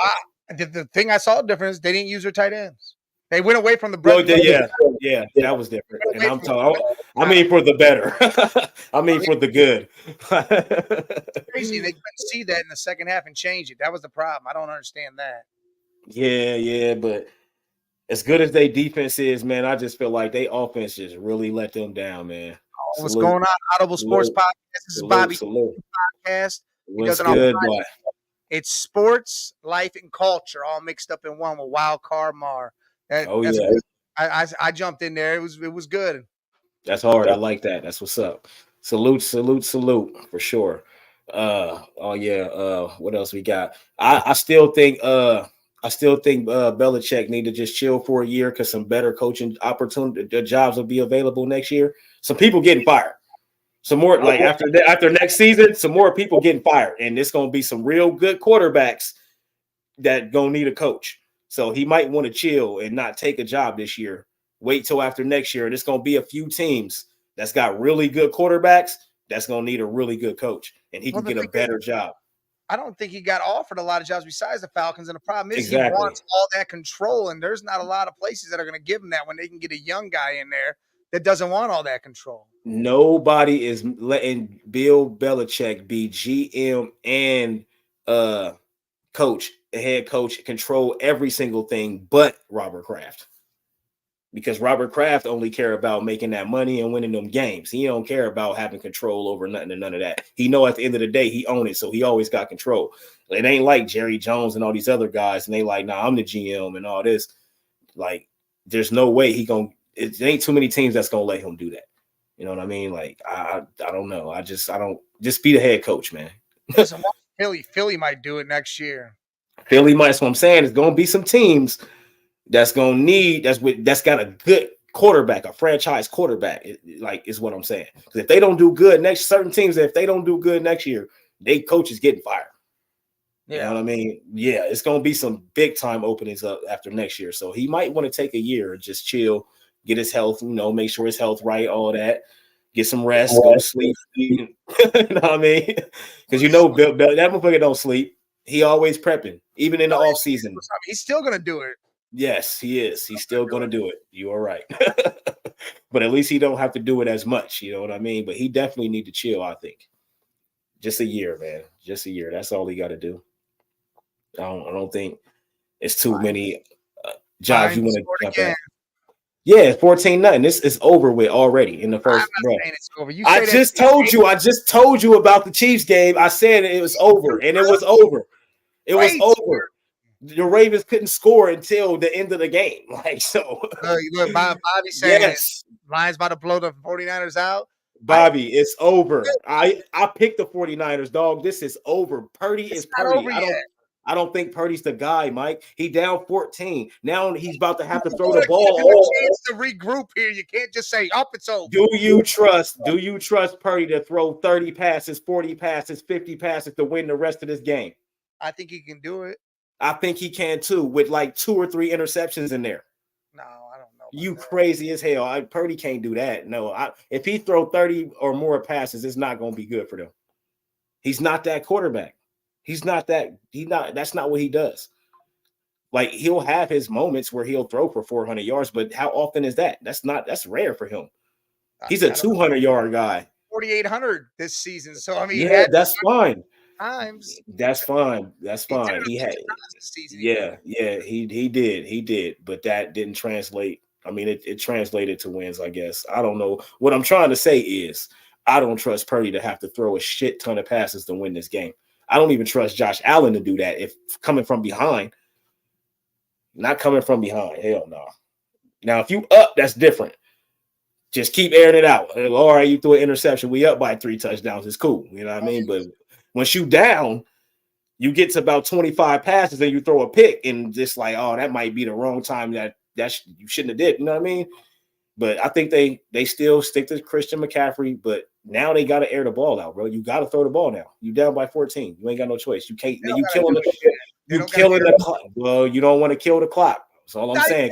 A: The thing I saw difference, they didn't use their tight ends. They went away from the
B: bread. Yeah, that was different. And I'm talking. I mean, for the better. I mean, for the good.
A: Crazy. They couldn't see that in the second half and change it. That was the problem. I don't understand that.
B: Yeah, but as good as their defense is, man, I just feel like they offense just really let them down, man.
A: What's going on? Audible Sports Podcast. This is Bobby Podcast.
B: What's good, boy?
A: It's sports, life, and culture all mixed up in one with Wild Card Mar. I jumped in there. It was good.
B: That's hard. I like that. That's what's up. Salute for sure. What else we got? I still think Belichick need to just chill for a year because some better coaching opportunity jobs will be available next year. Some people getting fired. Some more like after next season, some more people getting fired, and it's gonna be some real good quarterbacks that gonna need a coach. So he might want to chill and not take a job this year. Wait till after next year. And it's gonna be a few teams that's got really good quarterbacks that's gonna need a really good coach, and he can get a better job.
A: I don't think he got offered a lot of jobs besides the Falcons, and the problem is he wants all that control, and there's not a lot of places that are going to give him that when they can get a young guy in there that doesn't want all that control.
B: Nobody is letting Bill Belichick be GM and coach, head coach, control every single thing but Robert Kraft. Because Robert Kraft only care about making that money and winning them games. He don't care about having control over nothing and none of that. He know at the end of the day, he own it, so he always got control. It ain't like Jerry Jones and all these other guys, and they like, nah, I'm the GM and all this. Like, there's no way it ain't too many teams that's gonna let him do that. You know what I mean? Like, I don't know. I don't just be the head coach, man.
A: Listen, Philly might do it next year.
B: Philly might. That's what I'm saying. It's gonna be some teams that's gonna need that's got a good quarterback, a franchise quarterback. Is what I'm saying. Because if they don't do good certain teams, if they don't do good next year, they coach is getting fired. Yeah. You know what I mean? Yeah, it's gonna be some big time openings up after next year. So he might want to take a year and just chill, get his health, make sure his health right, all that. Get some rest, go to sleep. You know what I mean? Because Bill, that motherfucker don't sleep. He always prepping, even in the off season.
A: He's still gonna do it.
B: Yes, he is. He's still gonna do it. You are right. But at least he don't have to do it as much. You know what I mean? But he definitely need to chill, I think. Just a year, man. Just a year. That's all he got to do. I don't think it's too many. Jobs,
A: Lions
B: you want to
A: scored
B: jump
A: again.
B: in? Yeah, 14-0. This is over with already in the
A: I'm
B: first.
A: not
B: Bro,
A: saying it's over. You
B: I
A: say that
B: just told you about the Chiefs game. I said it was over, and it was over. It was
A: crazy.
B: over. The Ravens couldn't score until the end of the game. Like, so.
A: Look, Bobby saying it.
B: Yes,
A: Lions about to blow the 49ers out.
B: Bobby, it's over. I picked the 49ers, dog. This is over. Purdy
A: It's
B: is
A: not
B: Purdy.
A: over yet.
B: I don't think Purdy's the guy, Mike. He down 14. Now he's about to have to throw
A: You
B: the ball
A: give a
B: all.
A: chance to regroup here. You can't just say, "Up, it's over."
B: Do you trust Purdy to throw 30 passes, 40 passes, 50 passes to win the rest of this game?
A: I think he can do it.
B: I think he can too, with like 2 or 3 interceptions in there.
A: No, I don't know.
B: You crazy as hell. Purdy can't do that. No, if he throw 30 or more passes, it's not going to be good for them. He's not that quarterback. That's not what he does. Like, he'll have his moments where he'll throw for 400 yards, but how often is that? That's rare for him. He's a 200-yard guy.
A: 4,800 this season. So I mean,
B: yeah, that's fine.
A: Times.
B: That's fine. That's fine. He had, yeah, he did, but that didn't translate. I mean, it translated to wins, I guess. I don't know. What I'm trying to say is I don't trust Purdy to have to throw a shit ton of passes to win this game. I don't even trust Josh Allen to do that if coming from behind. Not coming from behind. Hell no. Now, if you up, that's different. Just keep airing it out. All right, you threw an interception. We up by 3 touchdowns. It's cool. You know what I mean? But once you down, you get to about 25 passes and you throw a pick and just like, oh, that might be the wrong time that you shouldn't have did. You know what I mean? But I think they still stick to Christian McCaffrey, but now they got to air the ball out, bro. You got to throw the ball now. You down by 14. You ain't got no choice. You can't. You killing the clock. Well, you don't want to kill the clock. That's all I'm saying.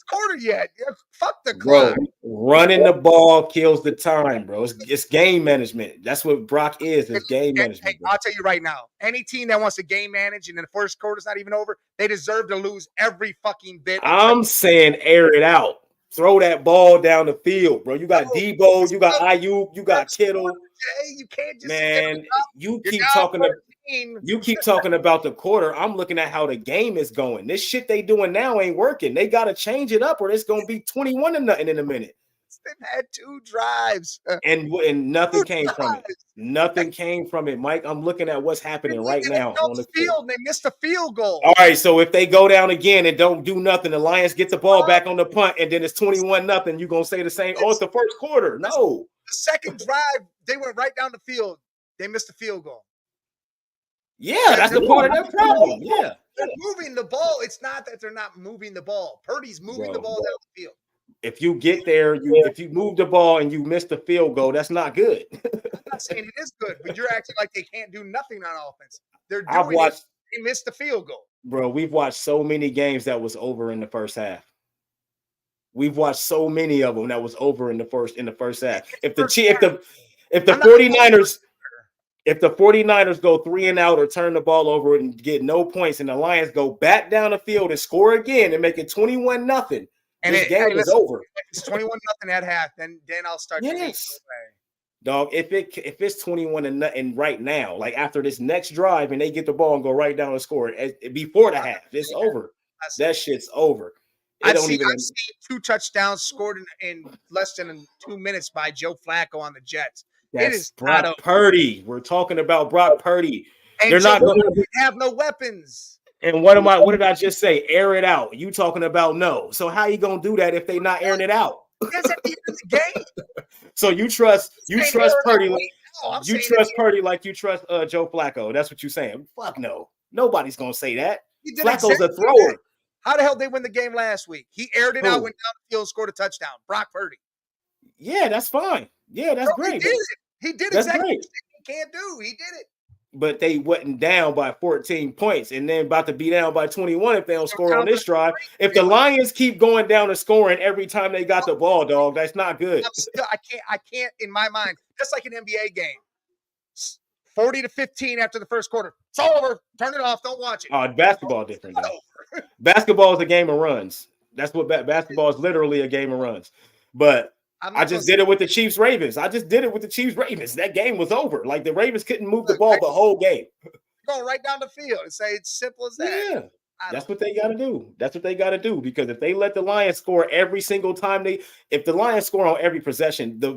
A: Quarter yet? Fuck the
B: clock.
A: Bro,
B: running the ball kills the time, bro. It's game management. That's what Brock is. It's game management.
A: I'll tell you right now. Any team that wants to game manage and the first quarter's not even over, they deserve to lose every fucking bit.
B: I'm saying air it out. Throw that ball down the field, bro. You got Debo, you got Ayuk, you got Kittle.
A: You can't just
B: man. You keep talking about the quarter. I'm looking at how the game is going. This shit they doing now ain't working. They got to change it up, or it's gonna be 21-0 in a minute.
A: They've had 2 drives,
B: and nothing came from it. Nothing came from it, Mike. I'm looking at what's happening right now on the
A: field. They missed a field goal.
B: All right, so if they go down again and don't do nothing, the Lions get the ball back on the punt, and then it's 21-0. You gonna say the same? Oh, it's the first quarter. No,
A: the second drive, they went right down the field. They missed a field goal.
B: Yeah, that's the part of their problem. Yeah,
A: they're moving the ball. It's not that they're not moving the ball. Purdy's moving the ball down the field.
B: If you get there, if you move the ball and you miss the field goal, that's not good.
A: I'm not saying it is good, but you're acting like they can't do nothing on offense. They're doing it. They missed the field goal.
B: Bro, we've watched so many games that was over in the first half. We've watched so many of them that was over in the first half. If the 49ers go 3 and out or turn the ball over and get no points, and the Lions go back down the field and score again and make it 21-0. And this game is over.
A: If it's 21-0 at half, then I'll start.
B: Yes, dog. If it's 21-0 right now, like after this next drive, and they get the ball and go right down and score it before the half, it's over. That shit's over.
A: I've seen 2 touchdowns scored in less than 2 minutes by Joe Flacco on the Jets.
B: It is Brock Purdy. We're talking about Brock Purdy.
A: And they're not going to have no weapons.
B: And what did I just say? Air it out. You talking about no. So how you gonna do that if they not airing it out?
A: That's at the end of the game.
B: So you trust Purdy. You trust Purdy like you trust Joe Flacco. That's what you're saying. Fuck no. Nobody's gonna say that. Flacco's a thrower.
A: How the hell did they win the game last week? He aired it out, went down the field, scored a touchdown. Brock Purdy.
B: Yeah, that's fine. Yeah, that's great.
A: He did exactly what he can't do. He did it.
B: But they wasn't down by 14 points and then about to be down by 21 if they don't score on this drive. If the Lions keep going down and scoring every time they got the ball, dog, that's not good.
A: I can't in my mind. That's like an NBA game. 40-15 after the first quarter. It's over. Turn it off. Don't watch it.
B: Oh, basketball different. Basketball is a game of runs. That's what basketball is, literally a game of runs. But I just did it with the Chiefs Ravens. That game was over. Like the Ravens couldn't move the ball the whole game.
A: Going right down the field and say it's simple as that.
B: Yeah. That's what they got to do. That's what they got to do, because if they let the Lions score every single time if the Lions score on every possession, the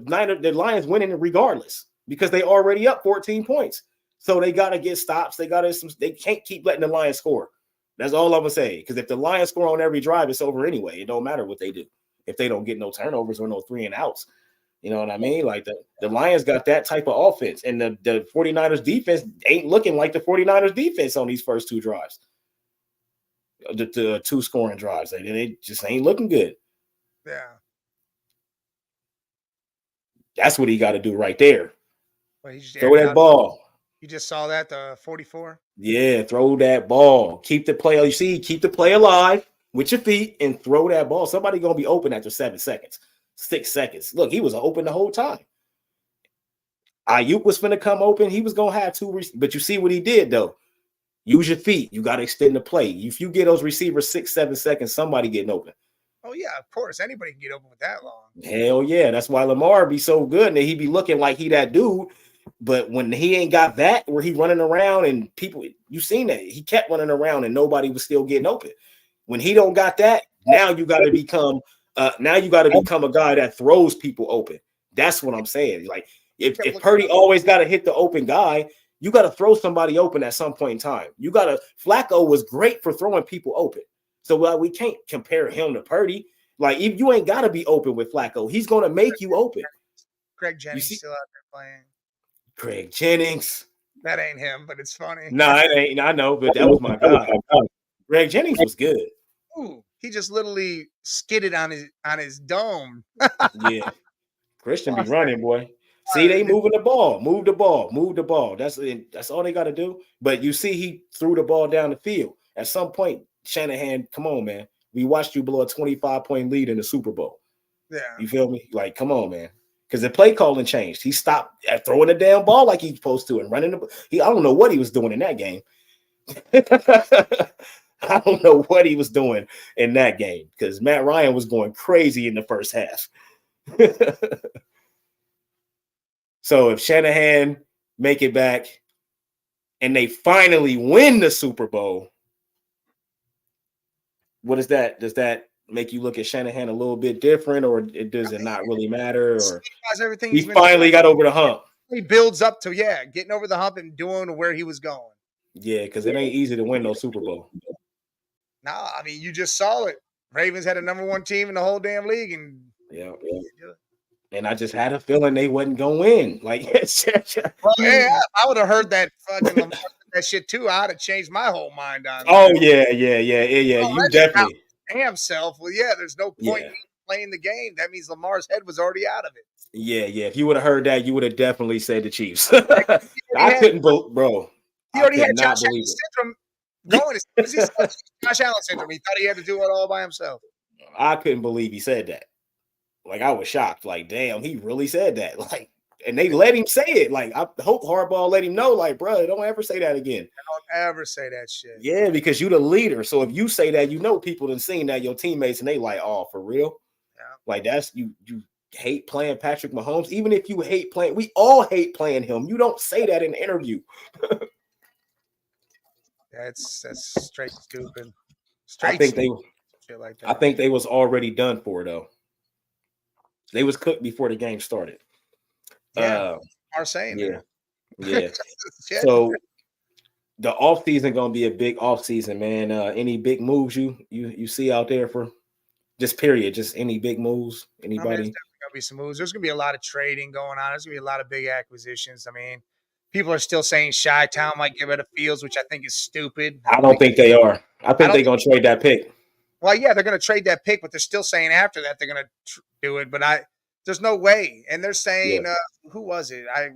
B: Lions winning regardless, because they already up 14 points. So they got to get stops. They can't keep letting the Lions score. That's all I'm gonna say. Because if the Lions score on every drive, it's over anyway. It don't matter what they do if they don't get no turnovers or no 3 and outs. You know what I mean? Like the Lions got that type of offense, and the 49ers defense ain't looking like the 49ers defense on these first 2 drives. The 2 scoring drives. They just ain't looking good.
A: Yeah.
B: That's what he got to do right there.
A: Well, he just
B: throw that ball.
A: You just saw that, the 44?
B: Yeah, throw that ball. Keep the play. You see, keep the play alive with your feet and throw that ball. Somebody going to be open after 7 seconds, 6 seconds. Look, he was open the whole time. Ayuk was finna come open. He was going to have 2. But you see what he did, though. Use your feet. You got to extend the play. If you get those receivers 6, 7 seconds, somebody getting open.
A: Oh, yeah, of course. Anybody can get open with that long.
B: Hell yeah. That's why Lamar be so good. And he be looking like he that dude. But when he ain't got that, where he running around and people, you seen that. He kept running around and nobody was still getting open. When he don't got that, now you got to become a guy that throws people open. That's what I'm saying. Like if Purdy always got to hit the open guy, you got to throw somebody open at some point in time. Flacco was great for throwing people open. So we can't compare him to Purdy. Like if you ain't got to be open with Flacco, he's going to make you open.
A: Greg Jennings still out there playing.
B: Craig Jennings.
A: That ain't him, but it's funny.
B: No, it ain't. I know, but that was my guy. Greg Jennings was good.
A: Ooh, he just literally skidded on his dome.
B: Yeah. Christian be running, boy. See, they moving the ball. Move the ball. That's all they got to do. But you see, he threw the ball down the field. At some point, Shanahan, come on, man. We watched you blow a 25-point lead in the Super Bowl.
A: Yeah.
B: You feel me? Like, come on, man. Because the play calling changed. He stopped throwing the damn ball like he's supposed to and running I don't know what he was doing in that game. I don't know what he was doing in that game because Matt Ryan was going crazy in the first half. So if Shanahan make it back and they finally win the Super Bowl, what is that? Does that make you look at Shanahan a little bit different, or does it not really matter? Or
A: everything
B: he finally got over the hump.
A: He builds up to getting over the hump and doing where he was going.
B: Yeah, because it ain't easy to win no Super Bowl.
A: Nah, I mean you just saw it. Ravens had a number 1 team in the whole damn league, and
B: and I just had a feeling they wasn't gonna win. Like,
A: I would have heard that fucking Lamar that shit too. I'd have changed my whole mind on.
B: Oh that. Yeah. You definitely
A: damn self. Well, there's no point in playing the game. That means Lamar's head was already out of it.
B: Yeah. If you would have heard that, you would have definitely said the Chiefs. I couldn't believe, bro.
A: He already had Josh Allen syndrome going. As soon as he saw Josh Allen syndrome, he thought he had to do it all by himself.
B: I couldn't believe he said that. Like, I was shocked. Like, damn, he really said that. Like, and they let him say it. Like, I hope Harbaugh let him know, like, bro, don't ever say that again.
A: Don't ever say that shit.
B: Yeah, because you the leader. So if you say that, people done seen that, your teammates, and they like, oh, for real? Yeah. Like, that's you hate playing Patrick Mahomes. Even if you hate playing, we all hate playing him. You don't say that in an interview.
A: That's straight stupid.
B: I think they was already done for, though. They was cooked before the game started.
A: Yeah, are saying
B: that. Yeah. So the offseason gonna be a big offseason, man. Any big moves you see out there for just period? Just any big moves? Anybody?
A: There's definitely gonna be some moves. There's gonna be a lot of trading going on. There's gonna be a lot of big acquisitions. I mean, people are still saying Chi-Town might get rid of Fields, which I think is stupid.
B: I don't think they are. I think they're gonna trade that pick.
A: Well, yeah, they're gonna trade that pick, but they're still saying after that they're gonna do it. But there's no way. And they're saying, who was it? I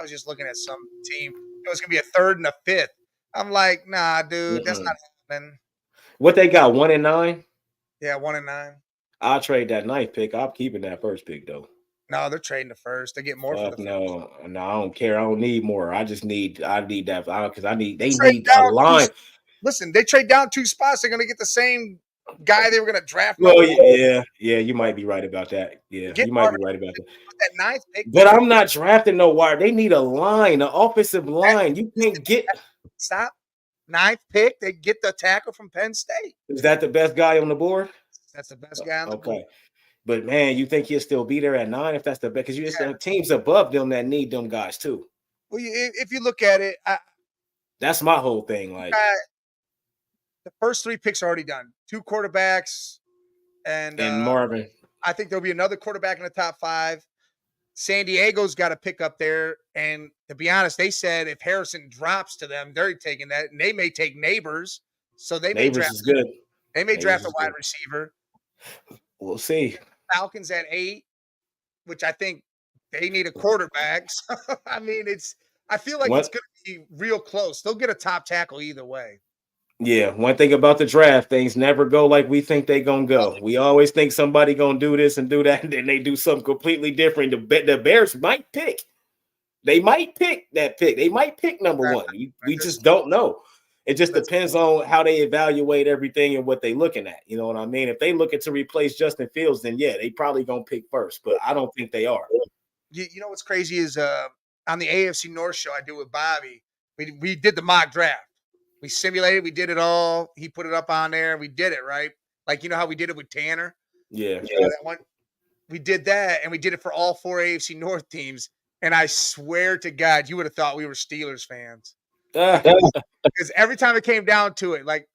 A: was just looking at some team. It was gonna be a 3rd and a 5th. I'm like, nah, dude, that's not happening.
B: What they got? 1 and 9?
A: Yeah, 1 and 9.
B: I'll trade that 9th pick. I'm keeping that 1st pick though.
A: No, they're trading the 1st. They get more for the 1st.
B: No, I don't care. I don't need more. I need that because they need a line.
A: Listen, they trade down 2 spots. They're gonna get the same guy they were gonna draft.
B: Well, yeah, you might be right about that. Yeah, you might be right about
A: that 9th pick.
B: But I'm not drafting no wire. They need a line, an offensive line. You can't get.
A: Stop. ninth pick. They get the tackle from Penn State.
B: Is that the best guy on the board?
A: That's the best guy on the board.
B: Okay. But man, you think he'll still be there at 9 if that's the best? Because you just
A: Yeah.
B: have teams above them that need them guys too.
A: Well, if you look at it,
B: That's my whole thing. Like
A: the first 3 picks are already done. 2 quarterbacks, and
B: Marvin.
A: I think there'll be another quarterback in the top 5. San Diego's got a pick up there, and to be honest, they said if Harrison drops to them, they're taking that, and they may take Neighbors, so they may
B: Neighbors
A: draft.
B: is good.
A: They may
B: Neighbors
A: draft a
B: is
A: wide
B: good.
A: receiver.
B: We'll see.
A: Falcons at 8, which I think they need a quarterback. So, I mean, I feel like it's going to be real close. They'll get a top tackle either way.
B: Yeah, one thing about the draft, things never go like we think they gonna go. We always think somebody gonna do this and do that, and then they do something completely different. The Bears might pick. They might pick that pick. They might pick number 1. We just don't know. It just depends on how they evaluate everything and what they're looking at. You know what I mean? If they looking to replace Justin Fields, then yeah, they probably gonna pick first. But I don't think they are.
A: You know what's crazy is on the AFC North show I do with Bobby, we did the mock draft. We simulated, we did it all. He put it up on there. We did it, right? Like, you know how we did it with Tanner?
B: Yeah.
A: That one, we did that, and we did it for all 4 AFC North teams. And I swear to God, you would have thought we were Steelers fans. Because every time it came down to it, like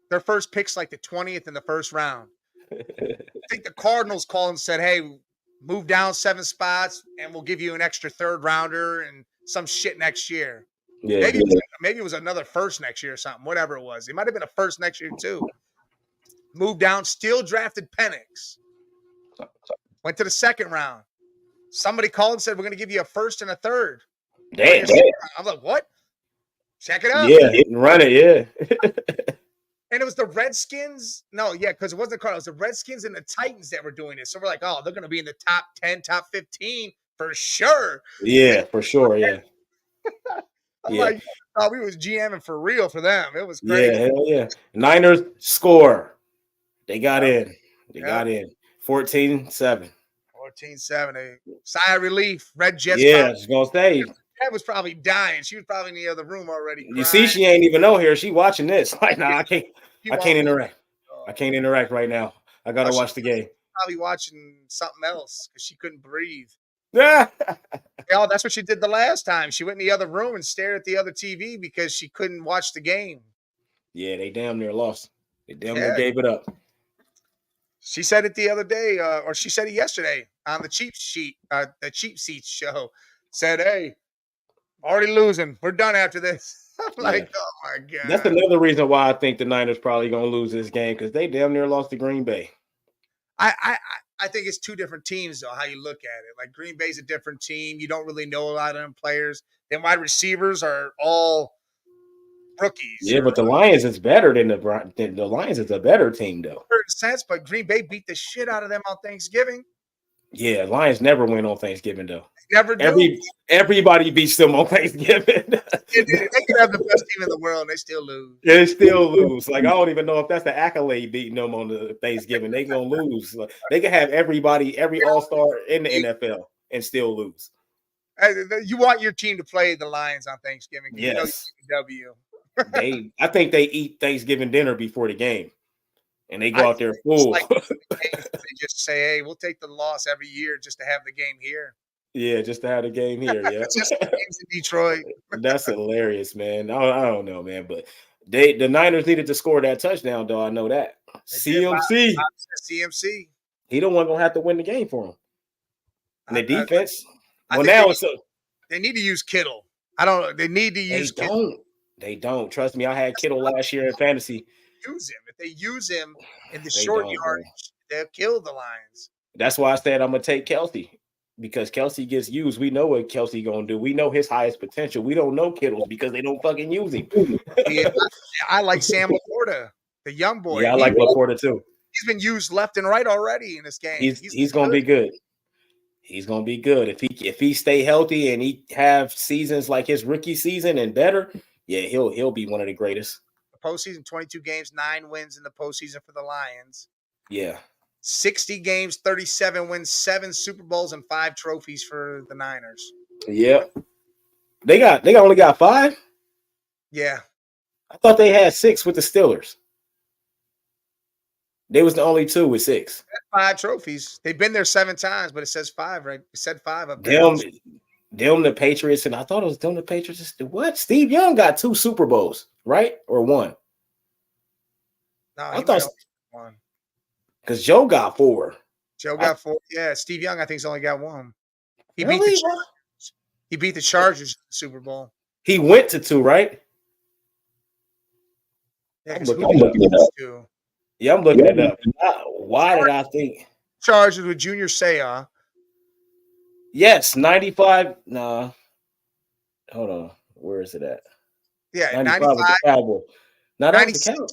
A: their first pick's like the 20th in the first round. I think the Cardinals called and said, hey, move down 7 spots, and we'll give you an extra 3rd rounder and some shit next year.
B: Yeah,
A: maybe it was another first next year or something, whatever it was. It might have been a first next year too. Moved down, still drafted Penix. Went to the 2nd round. Somebody called and said, we're going to give you a 1st and a 3rd.
B: Damn.
A: I'm like, what? Check it out.
B: Yeah, run it, yeah.
A: And it was the Redskins. No, yeah, because it wasn't the Cardinals. It was the Redskins and the Titans that were doing it. So we're like, oh, they're going to be in the top 10, top 15 for sure.
B: Yeah, for sure, yeah.
A: I'm like, oh, we was GMing for real for them. It was crazy.
B: Yeah, hell yeah. Niners score. They got in. They got in. 14-7.
A: 14-7. Sigh of relief. Red Jets.
B: Yeah, I was going to say.
A: Dad was probably dying. She was probably in the other room already crying.
B: You see, she ain't even on here. She watching this. Like, nah, I can't interact. I can't interact right now. I got to watch the game.
A: Probably watching something else because she couldn't breathe.
B: Yeah.
A: Oh, that's what she did the last time. She went in the other room and stared at the other TV because she couldn't watch the game.
B: Yeah, they damn near lost. They damn near gave it up.
A: She said it the other day, or she said it yesterday on the Cheap Seats show. Said, hey, already losing. We're done after this. I'm like, oh my God.
B: That's another reason why I think the Niners probably gonna lose this game, because they damn near lost to Green Bay.
A: I think it's 2 different teams, though, how you look at it. Like, Green Bay's a different team. You don't really know a lot of them players. Then wide receivers are all rookies.
B: Yeah, but the Lions is better than the Lions is a better team, though.
A: In a sense, but Green Bay beat the shit out of them on Thanksgiving.
B: Yeah, Lions never win on Thanksgiving, though.
A: Never do.
B: Everybody beats them on Thanksgiving. They
A: could have the best team in the world, and they still lose.
B: They still lose. Like, I don't even know if that's the accolade beating them on the Thanksgiving. They gonna lose. Like, they can have every All-Star in the NFL and still lose.
A: You want your team to play the Lions on Thanksgiving.
B: Yes.
A: You know W.
B: I think they eat Thanksgiving dinner before the game, and they go out there full.
A: Like they just say, "Hey, we'll take the loss every year just to have the game here."
B: Yeah, just to have the game here. Yeah,
A: just the games in Detroit.
B: That's hilarious, man. I don't know, man, but the Niners needed to score that touchdown, though. I know that. CMC. He don't want to have to win the game for him. And the defense.
A: They need to use Kittle. They need to use Kittle.
B: They don't. Trust me, I had Kittle last year in fantasy.
A: Use him. If they use him in the short yardage, they'll kill the Lions. That's
B: why I said I'm going to take Kelce. Because Kelce gets used. We know what Kelce going to do. We know his highest potential. We don't know Kittle's because they don't fucking use him.
A: Yeah, I like Sam Laporta, the young boy.
B: Yeah, I like Laporta too.
A: He's been used left and right already in this game.
B: He's going to be good. He's going to be good. If he stay healthy and he have seasons like his rookie season and better, yeah, he'll be one of the greatest.
A: The postseason, 22 games, 9 wins in the postseason for the Lions.
B: Yeah.
A: 60 games, 37 wins, 7 Super Bowls, and 5 trophies for the Niners.
B: Yep. They only got 5?
A: Yeah.
B: I thought they had 6 with the Steelers. They was the only 2 with 6.
A: 5 trophies. They've been there 7 times, but it says 5, right? It said 5 up there.
B: Them, them the Patriots, and I thought it was them the Patriots. What? Steve Young got 2 Super Bowls, right? Or 1?
A: No,
B: I
A: he might
B: thought
A: have one.
B: because Joe got 4.
A: Joe got 4. Yeah, Steve Young, I think, has only got 1. He beat
B: Really?
A: the Chargers in the Super Bowl.
B: He went to 2, right?
A: Yeah,
B: I'm
A: because who
B: looking
A: did
B: it up.
A: he lose to?
B: Yeah, I'm looking it up. Why did I think?
A: Chargers with Junior Seau.
B: Yes, 95. Nah, hold on. Where is it at?
A: Yeah,
B: 95
A: 95,
B: was the Cowboy. No, that was the
A: 96,
B: Cowboy.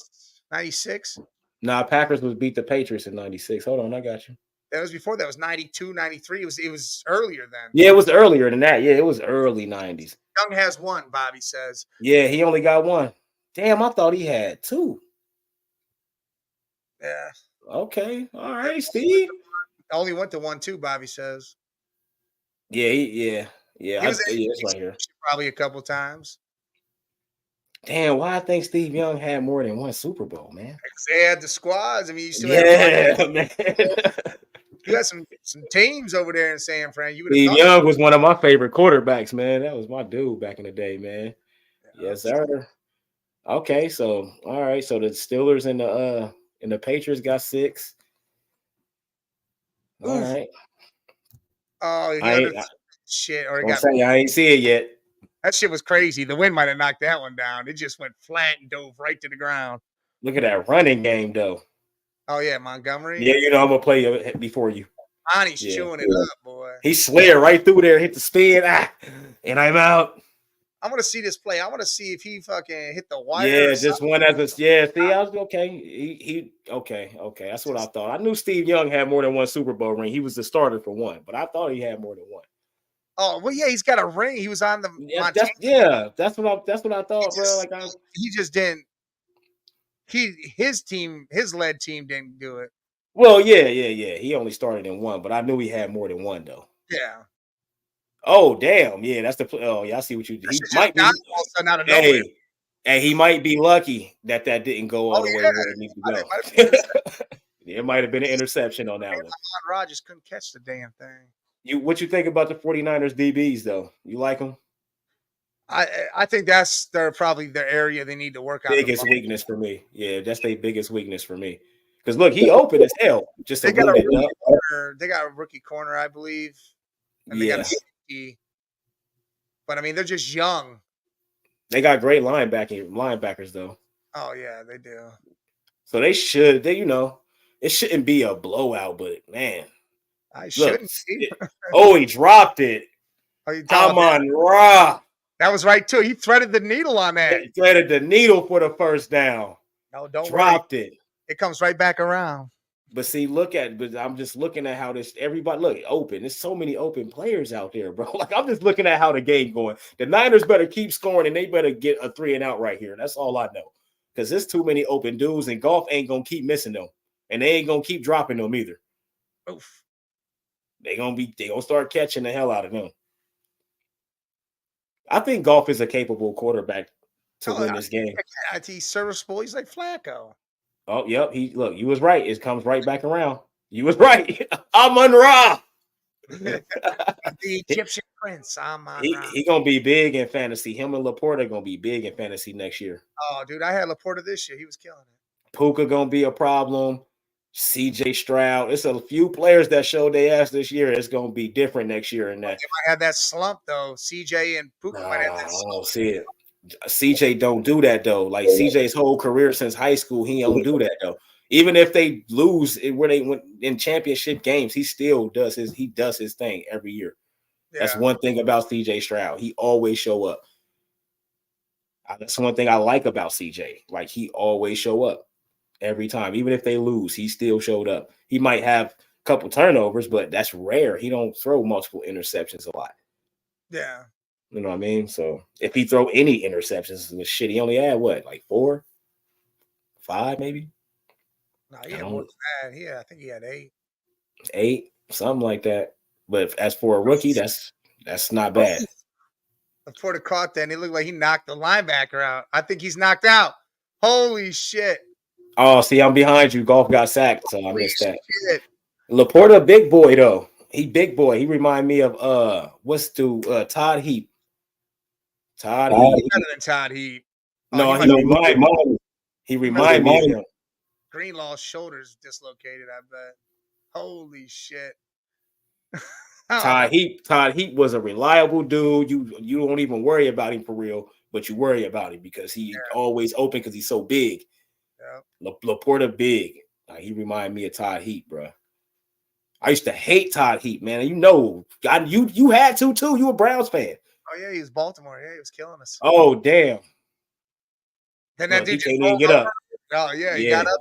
A: 96.
B: Nah, Packers was beat the Patriots in 96. Hold on, I got you.
A: That was before that. It was 92, 93. It was earlier then.
B: Yeah, it was earlier than that. Yeah, it was early 90s.
A: Young has 1, Bobby says.
B: Yeah, he only got 1. Damn, I thought he had 2.
A: Yeah.
B: Okay, all right, Steve.
A: Only went to 1 too, Bobby says.
B: Yeah, yeah.
A: He was
B: It's right here.
A: probably a couple times.
B: Damn, why I think Steve Young had more than 1 Super Bowl, man?
A: Because they had the squads. I mean, you still
B: Yeah,
A: had
B: man.
A: you had some teams over there in San Fran. You would have
B: Steve
A: thought
B: Young was one of my favorite quarterbacks, man. That was my dude back in the day, man. Yes, sir. Okay, so all right, so the Steelers and the Patriots got 6. All
A: Oof.
B: right.
A: Oh, shit. Or it got
B: I ain't see it yet.
A: that shit was crazy. The wind might have knocked that one down. It just went flat and dove right to the ground.
B: Look at that running game, though.
A: Oh yeah, Montgomery.
B: Yeah, you know I'm gonna play it before you.
A: Monty's chewing it up, boy.
B: He slid right through there, hit the spin, and I'm out.
A: I want to see this play. I want to see if he fucking hit the wire.
B: Yeah, just one as a See, I was okay. He okay. That's what I thought. I knew Steve Young had more than 1 Super Bowl ring. He was the starter for 1, but I thought he had more than 1.
A: Oh well, yeah, he's got a ring. He was on the
B: Montana. That's what I thought, bro. Like
A: he just didn't. His lead team didn't do it.
B: Well, yeah. He only started in 1, but I knew he had more than 1 though.
A: Yeah.
B: Oh damn! Yeah, that's the. Oh yeah, I see what you did. He might be.
A: Out of nowhere.
B: Hey, he might be lucky that didn't go all the way where it needs to go. It might have been an interception on that one.
A: Rodgers couldn't catch the damn thing.
B: What you think about the 49ers DBs though? You like them?
A: I think that's probably their area they need to work on.
B: Biggest weakness for me. Yeah, that's their biggest weakness for me. Because look, he open as hell. Just
A: they got a rookie corner, I believe. And they got a safety. But I mean, they're just young.
B: They got great linebackers though.
A: Oh yeah, they do.
B: So it shouldn't be a blowout, but man.
A: I shouldn't.
B: He dropped it. Amon-Ra.
A: That was right too. He threaded the needle on that.
B: He threaded the needle for the first down.
A: No, don't
B: dropped it.
A: It comes right back around.
B: But see, I'm just looking at how everybody look open. There's so many open players out there, bro. Like I'm just looking at how the game going. The Niners better keep scoring and they better get a 3 and out right here. That's all I know. Because there's too many open dudes and Golf ain't gonna keep missing them. And they ain't gonna keep dropping them either.
A: Oof.
B: They gonna start catching the hell out of them. I think Golf is a capable quarterback to win this game.
A: He's serviceable. He's like Flacco.
B: Oh, yep. You was right. It comes right back around. You was right. Amon-Ra.
A: The Egyptian prince. Amon-Ra.
B: He gonna be big in fantasy. Him and Laporta are gonna be big in fantasy next year.
A: Oh, dude, I had Laporta this year. He was killing it.
B: Puka gonna be a problem. CJ Stroud. It's a few players that showed their ass this year. It's gonna be different next year. And that
A: they might have that slump though. CJ and Puka might have that slump.
B: I don't see it. CJ don't do that though. Like CJ's whole career since high school, he don't do that though. Even if they lose where they went in championship games, he still does his thing every year. Yeah. That's one thing about CJ Stroud. He always show up. That's one thing I like about CJ. Like he always show up every time. Even if they lose, he still showed up. He might have a couple turnovers, but that's rare. He don't throw multiple interceptions a lot.
A: Yeah.
B: You know what I mean? So if he throw any interceptions, shit, he only had what, like 4, 5, maybe?
A: No, he had more than that. Yeah, I think he had 8.
B: 8, something like that. But as for a rookie, that's not bad.
A: Laporta caught that, and he looked like he knocked the linebacker out. I think he's knocked out. Holy shit!
B: Oh, see, I'm behind you. Golf got sacked, so I
A: Holy
B: missed that.
A: shit!
B: Laporta, big boy though. He big boy. He remind me of Todd Heap. Todd Heap.
A: Better than Todd Heap. Oh,
B: No, he remind me of him.
A: Greenlaw's shoulders dislocated. I bet. Holy shit! Oh,
B: Todd Heap was a reliable dude. You don't even worry about him for real, but you worry about him because he always open because he's so big.
A: yeah.
B: Laporta big. He remind me of Todd Heap, bro. I used to hate Todd Heap, man. You had to too. You a Browns fan.
A: Oh yeah, he was Baltimore. Yeah, he was killing us.
B: Oh damn.
A: Then that dude
B: can't even get up.
A: Oh yeah, he got up.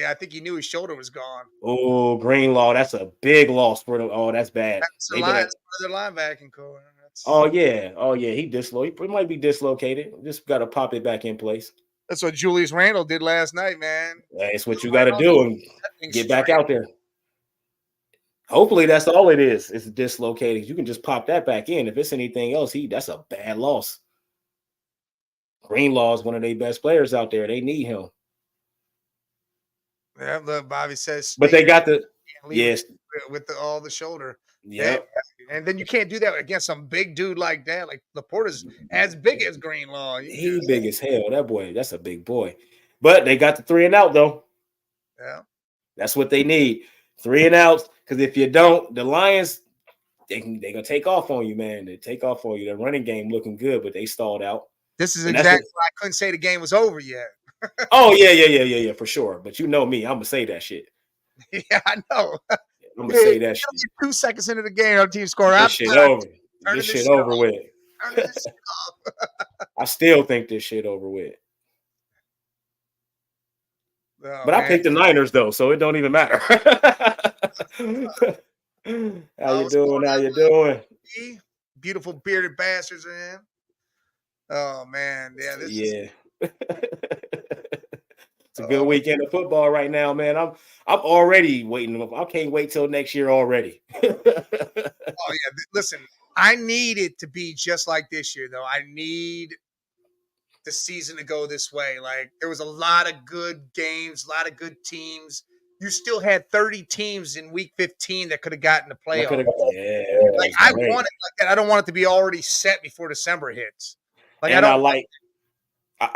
A: I think he knew his shoulder was gone.
B: Oh, Greenlaw, that's a big loss for them. Oh, that's bad.
A: That's their linebacking core.
B: Oh yeah, he dislocated. He might be dislocated. Just got to pop it back in place.
A: That's what Julius Randle did last night, man.
B: That's what you got to do and get back out there. Hopefully that's all it is. It's dislocated. You can just pop that back in. If it's anything else, that's a bad loss. Greenlaw is one of their best players out there. They need him.
A: Yeah, look, Bobby says.
B: But they got the
A: with all the shoulder.
B: Yeah,
A: and then you can't do that against some big dude like that. Like Laporta's as big as Greenlaw.
B: He's big as hell. That boy, that's a big boy. But they got the 3 and out though.
A: Yeah,
B: that's what they need. 3 and outs. Because if you don't, the Lions, they're gonna take off on you, man. They take off on you. Their running game looking good, but they stalled out.
A: This is exactly why I couldn't say the game was over yet.
B: Oh yeah, for sure. But you know me, I'm gonna say that shit.
A: Yeah, I know.
B: I'm gonna say that shit.
A: 2 seconds into the game, our team scored.
B: This shit over. This shit over with. I still think this shit over with.
A: Oh,
B: but I picked the Niners though, so it don't even matter. How you doing?
A: Beautiful bearded bastards are in. Oh man, yeah,
B: it's a good weekend of football right now, man. I'm already waiting. I can't wait till next year already.
A: Oh yeah, listen, I need it to be just like this year, though. I need the season to go this way. Like there was a lot of good games, a lot of good teams. You still had 30 teams in week 15 that could have gotten the playoff. Like I want it like that. I don't want it to be already set before December hits. Like
B: and I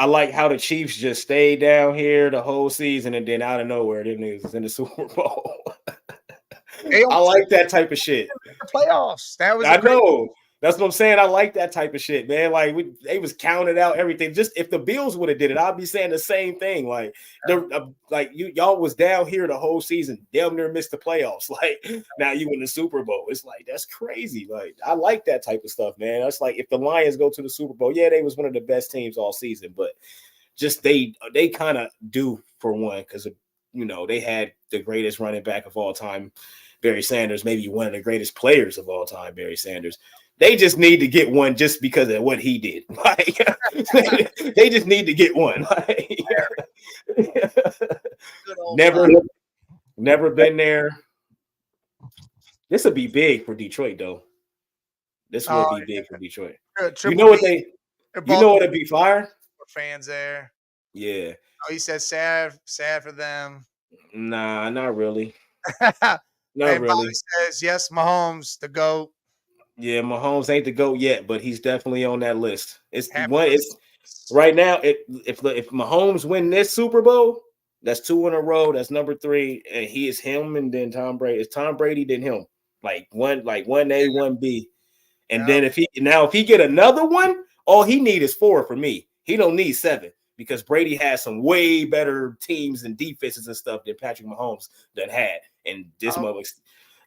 B: like how the Chiefs just stayed down here the whole season and then out of nowhere, them niggas was in the Super Bowl. I like that type of shit.
A: The playoffs. That was
B: I know. That's what I'm saying. I like that type of shit, man. Like they was counted out everything. Just if the Bills would have did it, I'd be saying the same thing. Like y'all was down here the whole season, damn near missed the playoffs. Like now you in the Super Bowl. It's like that's crazy. Like I like that type of stuff, man. That's like if the Lions go to the Super Bowl, yeah, they was one of the best teams all season, but just they kind of do for one because they had the greatest running back of all time, Barry Sanders, maybe one of the greatest players of all time, Barry Sanders. They just need to get one just because of what he did. Like they just need to get one. Like, never been there. This would be big for Detroit, though. This would be big for Detroit. You know it'd be fire?
A: Fans there.
B: Yeah.
A: Oh, he said sad for them.
B: Nah, not really.
A: Not
B: really.
A: Bobby says yes, Mahomes, the GOAT.
B: Yeah, Mahomes ain't the GOAT yet, but he's definitely on that list. It's right now. If Mahomes win this Super Bowl, that's 2 in a row. That's number 3, and he is him, and then Tom Brady. It's Tom Brady, then him. Like 1A, 1B, and then if he get another one, all he need is 4 for me. He don't need 7 because Brady has some way better teams and defenses and stuff than Patrick Mahomes that had, and this mother,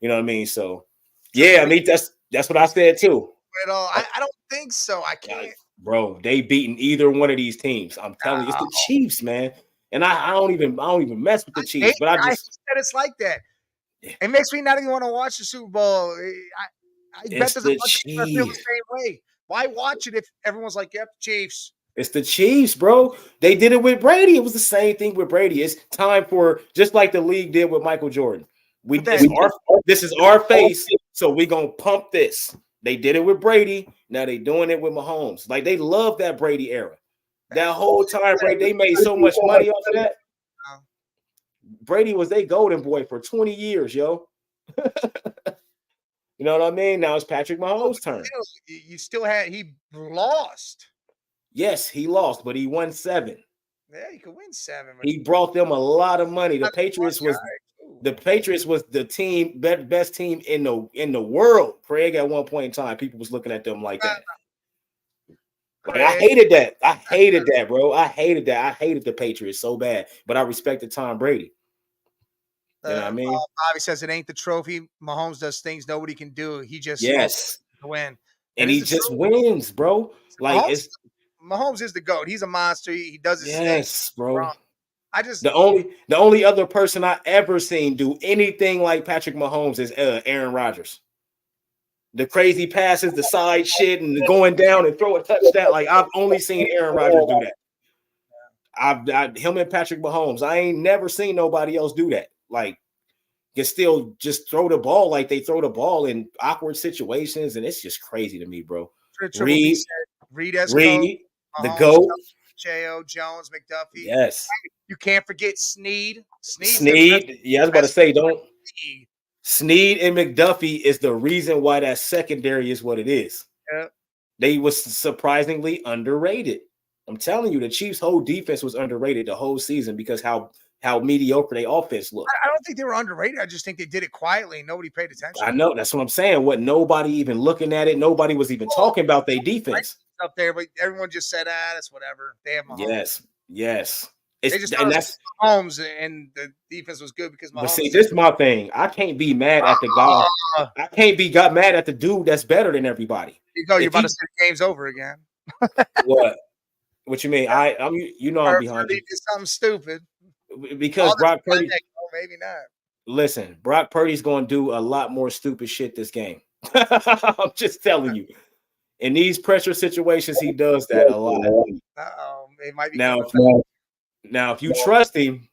B: you know what I mean? So yeah, I mean that's what I said too.
A: I don't think so. I can't.
B: Bro, they beaten either one of these teams. I'm telling you, it's the Chiefs, man. And I don't even mess with the Chiefs. But I hate
A: that it's like that. It makes me not even want to watch the Super Bowl. I bet there's a bunch of people feel the same way. Why watch it if everyone's like, "Yep, Chiefs"?
B: It's the Chiefs, bro. They did it with Brady. It was the same thing with Brady. It's time for just like the league did with Michael Jordan. This is our face, so we're gonna pump this. They did it with Brady. Now they doing it with Mahomes. Like they love that Brady era. That whole time, Brady, they made so much money off of that. Brady was their golden boy for 20 years, yo. You know what I mean? Now it's Patrick Mahomes' turn.
A: You still had he lost.
B: Yes, he lost, but he won 7.
A: Yeah, you could win 7.
B: He brought them a lot of money. The Patriots was the team best team in the world. Craig, at one point in time, people was looking at them like that. Like, I hated that. I hated that, bro. I hated that. I hated the Patriots so bad, but I respected Tom Brady. You know what I mean?
A: Bobby says it ain't the trophy. Mahomes does things nobody can do. He just win,
B: and he just wins, bro. Like
A: Mahomes is the GOAT. He's a monster. He does his thing,
B: bro.
A: I just
B: the only other person I ever seen do anything like Patrick Mahomes is Aaron Rodgers. The crazy passes, the side shit, and the going down and throw a touchdown. Like I've only seen Aaron Rodgers do that. Him and Patrick Mahomes. I ain't never seen nobody else do that. Like, can still just throw the ball like they throw the ball in awkward situations, and it's just crazy to me, bro. Reed, the GOAT,
A: J.O. Jones, McDuffie.
B: Yes,
A: you can't forget Snead.
B: Snead. Yeah, I was about to say, don't. Snead and McDuffie is the reason why that secondary is what it is.
A: Yeah.
B: They was surprisingly underrated. I'm telling you, the Chiefs' whole defense was underrated the whole season because how mediocre their offense looked.
A: I don't think they were underrated. I just think they did it quietly and nobody paid attention.
B: I know. That's what I'm saying. What nobody even looking at it. Nobody was even talking about their defense
A: up there, but everyone just said, that's whatever. They have Mahomes.
B: Yes.
A: They just that's Mahomes, and the defense was good because Mahomes.
B: But see, this is my thing. I can't be mad at the guy. I can't be mad at the dude that's better than everybody.
A: You're about to say the game's over again.
B: What? What you mean? I'm behind you.
A: Something stupid.
B: Because Brock Purdy,
A: maybe not.
B: Listen, Brock Purdy's going to do a lot more stupid shit this game. I'm just telling you. In these pressure situations, he does that a lot.
A: It might be
B: now, if you trust him,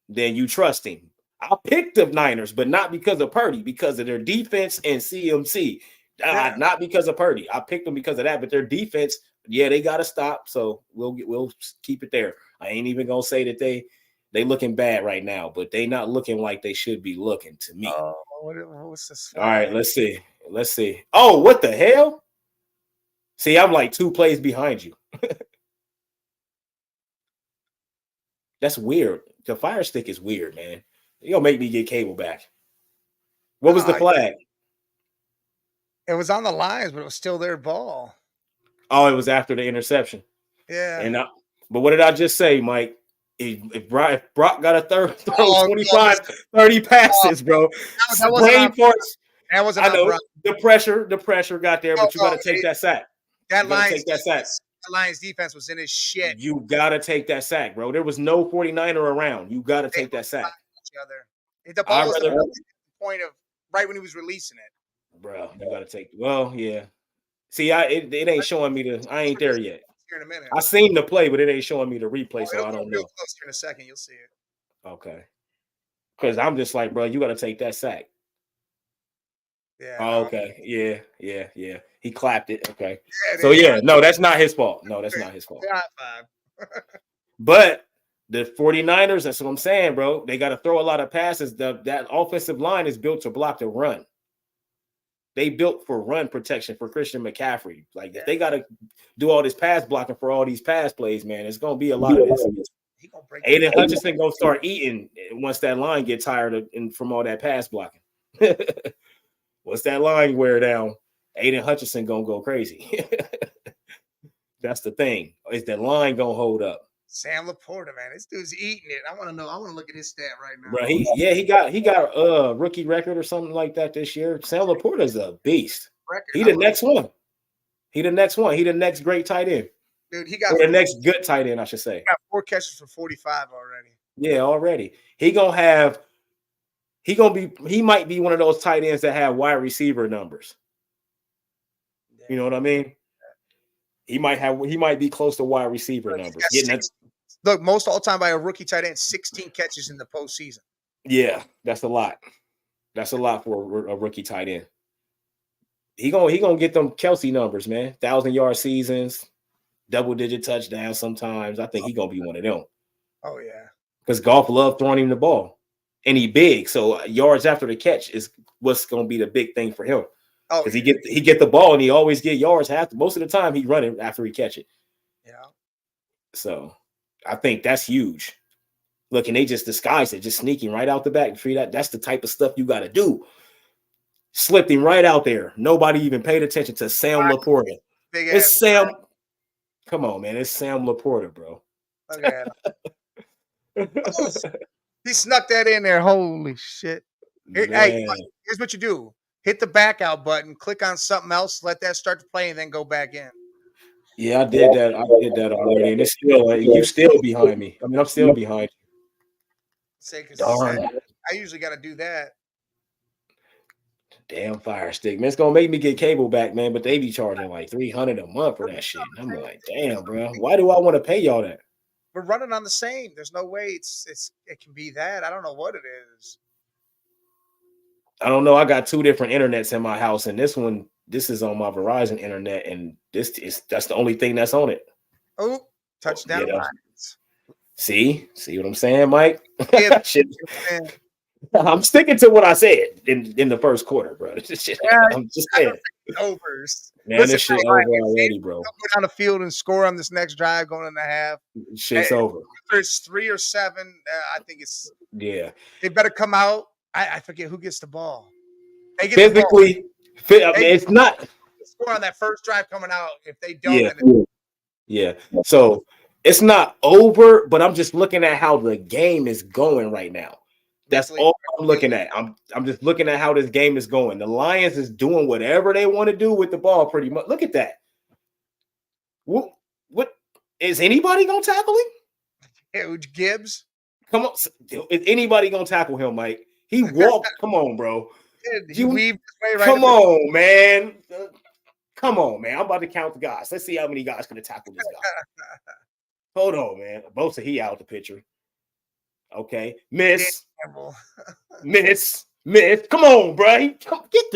B: then you trust him. I picked the Niners, but not because of Purdy, because of their defense and CMC. Not because of Purdy. I picked them because of that, but their defense, they got to stop. So we'll keep it there. I ain't even gonna say that they looking bad right now, but they not looking like they should be looking to me.
A: What's this?
B: All right, let's see. Oh, what the hell? See, I'm like 2 plays behind you. That's weird. The Fire Stick is weird, man. You're gonna make me get cable back. What was the flag?
A: It was on the lines, but it was still their ball.
B: Oh, it was after the interception.
A: Yeah.
B: But what did I just say, Mike? If Brock got a throw 25, 30 passes, bro.
A: That wasn't
B: I know Brock. The pressure got there, but you got to take that sack.
A: That Lions defense was in his shit.
B: You got to take that sack, bro. There was no 49er around. You got to take that sack.
A: The ball was at the point of right when he was releasing it.
B: Bro, you got to take. Well, yeah. See, it ain't showing me I ain't there yet.
A: Here in a minute.
B: I seen the play, but it ain't showing me the replay, so I don't know.
A: Closer in a second, you'll see it.
B: Okay. Because I'm just like, bro, you got to take that sack.
A: Yeah.
B: Oh, okay. Yeah. He clapped it. Okay. No, that's not his fault. No, that's not his fault. But the 49ers, that's what I'm saying, bro. They got to throw a lot of passes. That offensive line is built to block the run. They built for run protection for Christian McCaffrey. Like, if they got to do all this pass blocking for all these pass plays, man, it's going to be a lot of this. Aiden Hutchinson going to start eating once that line get tired from all that pass blocking. Once that line wear down, Aiden Hutchinson going to go crazy. That's the thing. Is that line going to hold up?
A: Sam Laporta, man, this dude's eating it. I want to know. I want to look at his stat right now.
B: Bro, he got a rookie record or something like that this year. Sam Laporta is a beast. He the next one. He the next great tight end.
A: Dude,
B: the next good tight end, I should say.
A: He got 4 catches for 45 already.
B: Yeah, already. He might be one of those tight ends that have wide receiver numbers. Yeah. You know what I mean? He might be close to wide receiver numbers.
A: Look, most all time by a rookie tight end, 16 catches in the postseason.
B: Yeah, that's a lot. That's a lot for a rookie tight end. he gonna get them Kelsey numbers, man. 1,000-yard seasons, double-digit touchdowns sometimes. I think he gonna be one of them.
A: Oh yeah.
B: Because Goff loved throwing him the ball. And he big. So yards after the catch is what's gonna be the big thing for him.
A: Oh,
B: Because
A: yeah.
B: he get the ball and he always get yards after. Most of the time he run it after he catch it.
A: Yeah.
B: So I think that's huge. Look, and they just disguised it, just sneaking right out the back. That's the type of stuff you got to do. Slipped him right out there. Nobody even paid attention to Sam Laporta.
A: Big
B: It's
A: ass.
B: Sam. Come on, man. It's Sam Laporta, bro.
A: Look at him. Oh, he snuck that in there. Holy shit. Hey, here's what you do. Hit the back out button, click on something else, let that start to play, and then go back in.
B: Yeah, I did that. I did that already. And it's still you still behind me. I mean, I'm still behind you.
A: Say, because
B: Darn.
A: I usually got to do that.
B: Damn Fire Stick, man. It's gonna make me get cable back, man. But they be charging like $300 a month for that shit. And I'm like, damn, bro. Why do I want to pay y'all that?
A: We're running on the same. There's no way it can be that. I don't know what it is.
B: I don't know. I got 2 different internets in my house, and this is on my Verizon internet, and that's the only thing that's on it.
A: Oh, touchdown lines.
B: See what I'm saying, Mike? I'm sticking to what I said in the first quarter, bro. I'm just saying.
A: Overs.
B: Man, listen, this shit over already, bro.
A: Go down the field and score on this next drive going in the half.
B: Shit's over.
A: If it's 3 or 7, I think it's They better come out. I forget who gets the ball. They get
B: physically. The ball. I mean, it's not
A: score on that first drive coming out. If they don't,
B: yeah. So it's not over, but I'm just looking at how the game is going right now. That's all I'm looking at. I'm just looking at how this game is going. The Lions is doing whatever they want to do with the ball, pretty much. Look at that. What is anybody gonna tackle him?
A: Gibbs.
B: Come on, is anybody gonna tackle him, Mike? He walked. Come on, bro.
A: He weaved his way right.
B: Come on, man. Come on, man. I'm about to count the guys. Let's see how many guys can tackle this guy. Hold on, man. Both of he out the picture. Okay, miss. Come on, bro. Get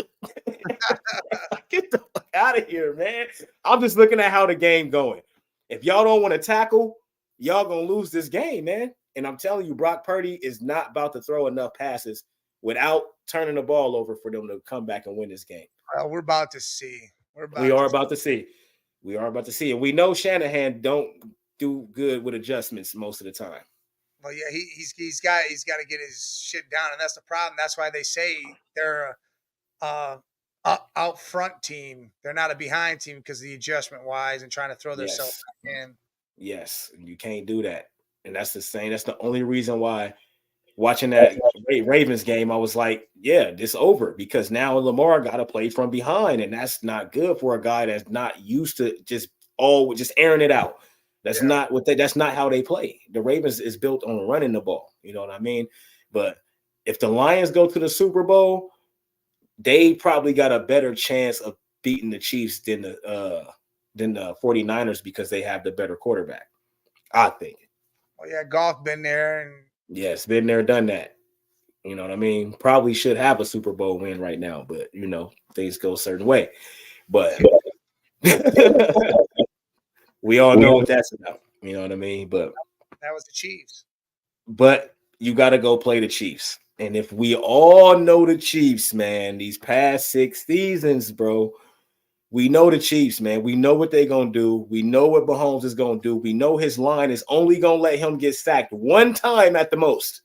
B: the fuck out of here, man. I'm just looking at how the game going. If y'all don't want to tackle, y'all gonna lose this game, man. And I'm telling you, Brock Purdy is not about to throw enough passes without turning the ball over for them to come back and win this game.
A: We're about to see.
B: We are about to see. And we know Shanahan don't do good with adjustments most of the time.
A: Well, yeah, he's got to get his shit down, and that's the problem. That's why they say they're a out front team. They're not a behind team because of the adjustment wise and trying to throw themselves in.
B: Yes, you can't do that, and that's the only reason why. Watching that Ravens game, I was like, yeah, this over, because now Lamar got to play from behind, and that's not good for a guy that's not used to just airing it out. That's not that's not how they play. The Ravens is built on running the ball. You know what I mean? But if the Lions go to the Super Bowl, they probably got a better chance of beating the Chiefs than the 49ers because they have the better quarterback, I think.
A: Well, yeah, Goff been there and
B: yes, been there, done that. You know what I mean? Probably should have a Super Bowl win right now, but things go a certain way. But we all know what that's about. You know what I mean? But
A: that was the Chiefs.
B: But you got to go play the Chiefs. And if we all know the Chiefs, man, these past 6 seasons, bro, we know the Chiefs, man. We know what they're going to do. We know what Mahomes is going to do. We know his line is only going to let him get sacked one time at the most.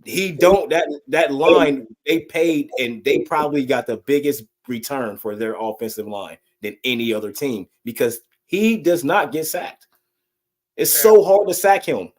B: That line they paid, and they probably got the biggest return for their offensive line than any other team because he does not get sacked. It's so hard to sack him.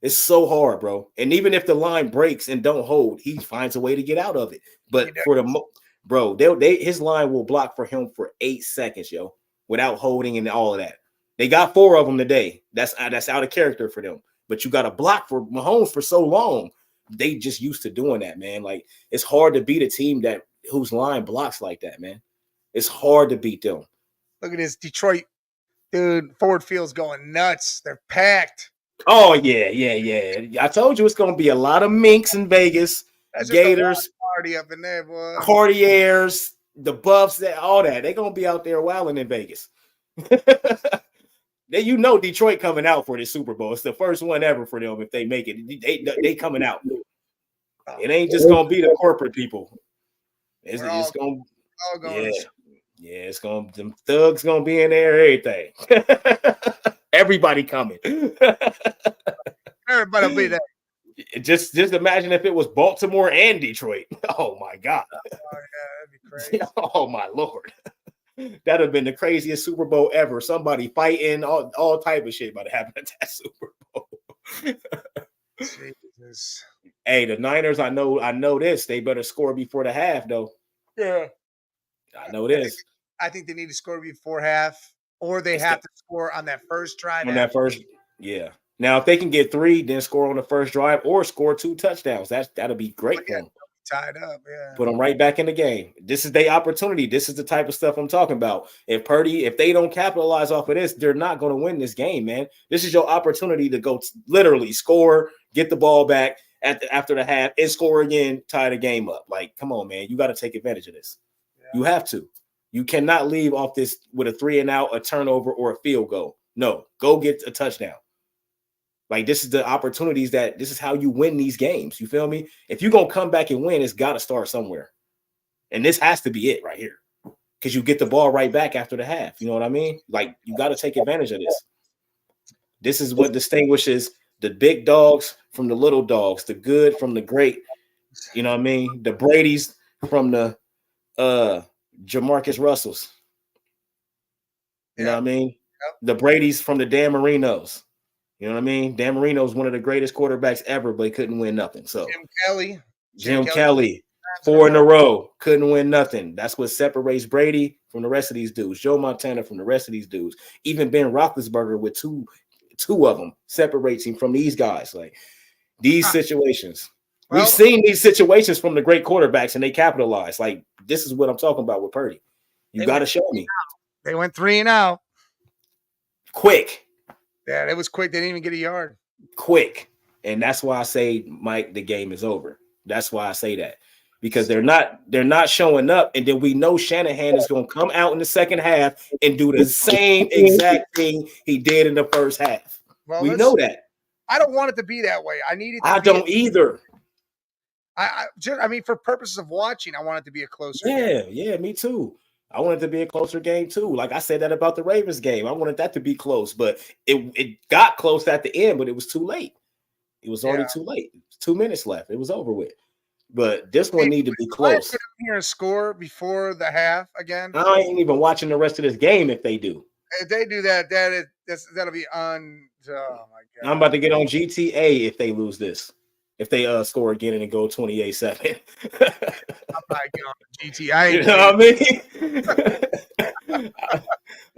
B: It's so hard, bro. And even if the line breaks and don't hold, he finds a way to get out of it. But for his line will block for him for 8 seconds, yo, without holding and all of that. They got 4 of them today. That's out of character for them. But you got to block for Mahomes for so long. They just used to doing that, man. Like, it's hard to beat a team whose line blocks like that, man. It's hard to beat them.
A: Look at this Detroit, dude. Ford Field's going nuts. They're packed.
B: Oh, yeah. I told you it's going to be a lot of minks in Vegas. That's Gators.
A: Party up in there, boy.
B: Cartiers. the Buffs, that all that. They're gonna be out there wilding in Vegas. Detroit coming out for this Super Bowl. It's the first one ever for them if they make it. They coming out. It ain't just gonna be the corporate people. It's gonna
A: all going.
B: Yeah, it's gonna them thugs gonna be in there. Everything. Everybody coming.
A: Everybody will be there.
B: Just imagine if it was Baltimore and Detroit. Oh my God.
A: Oh yeah, that'd be crazy.
B: Oh my Lord. That'd have been the craziest Super Bowl ever. Somebody fighting, all type of shit about to happen at that Super Bowl.
A: Jesus.
B: Hey, the Niners, I know this. They better score before the half, though.
A: Yeah.
B: I know this.
A: I think they need to score before half, or they have to score on that first drive.
B: On that first, yeah. Now, if they can get 3, then score on the first drive or score 2 touchdowns, that'll be great for them.
A: Tied up, yeah.
B: Put them right back in the game. This is their opportunity. This is the type of stuff I'm talking about. If they don't capitalize off of this, they're not going to win this game, man. This is your opportunity to go literally score, get the ball back after the half, and score again, tie the game up. Like, come on, man. You got to take advantage of this. Yeah. You have to. You cannot leave off this with a 3-and-out, a turnover, or a field goal. No, go get a touchdown. Like, this is the opportunities this is how you win these games. You feel me? If you're going to come back and win, it's got to start somewhere. And this has to be it right here. Because you get the ball right back after the half. You know what I mean? Like, you got to take advantage of this. This is what distinguishes the big dogs from the little dogs, the good from the great. You know what I mean? The Bradys from the Jamarcus Russells. You know what I mean? Yep. The Bradys from the Dan Marinos. You know what I mean? Dan Marino is one of the greatest quarterbacks ever, but he couldn't win nothing. So Jim Kelly, 4 in a row, couldn't win nothing. That's what separates Brady from the rest of these dudes. Joe Montana from the rest of these dudes. Even Ben Roethlisberger with two of them separates him from these guys. Like these situations. We've seen these situations from the great quarterbacks, and they capitalize. Like this is what I'm talking about with Purdy. You got to show me.
A: They went 3-and-out.
B: Quick.
A: Yeah, it was quick. They didn't even get a yard.
B: Quick. And that's why I say, Mike, the game is over. That's why I say that. Because they're not showing up. And then we know Shanahan is going to come out in the second half and do the same exact thing he did in the first half. Well, we know that.
A: I don't want it to be that way.
B: I don't either.
A: I mean, for purposes of watching, I want it to be a closer game.
B: Yeah, me too. I wanted it to be a closer game too. Like I said that about the Ravens game. I wanted that to be close, but it got close at the end, but it was too late. It was already too late. 2 minutes left. It was over with. But this one needed to be close.
A: Put here and score before the half again.
B: I ain't even watching the rest of this game if they do.
A: If they do that, that'll be on. Oh my God!
B: I'm about to get on GTA if they lose this. If they score again and go 28-7.
A: I'm not going on GTA.
B: You know what I mean?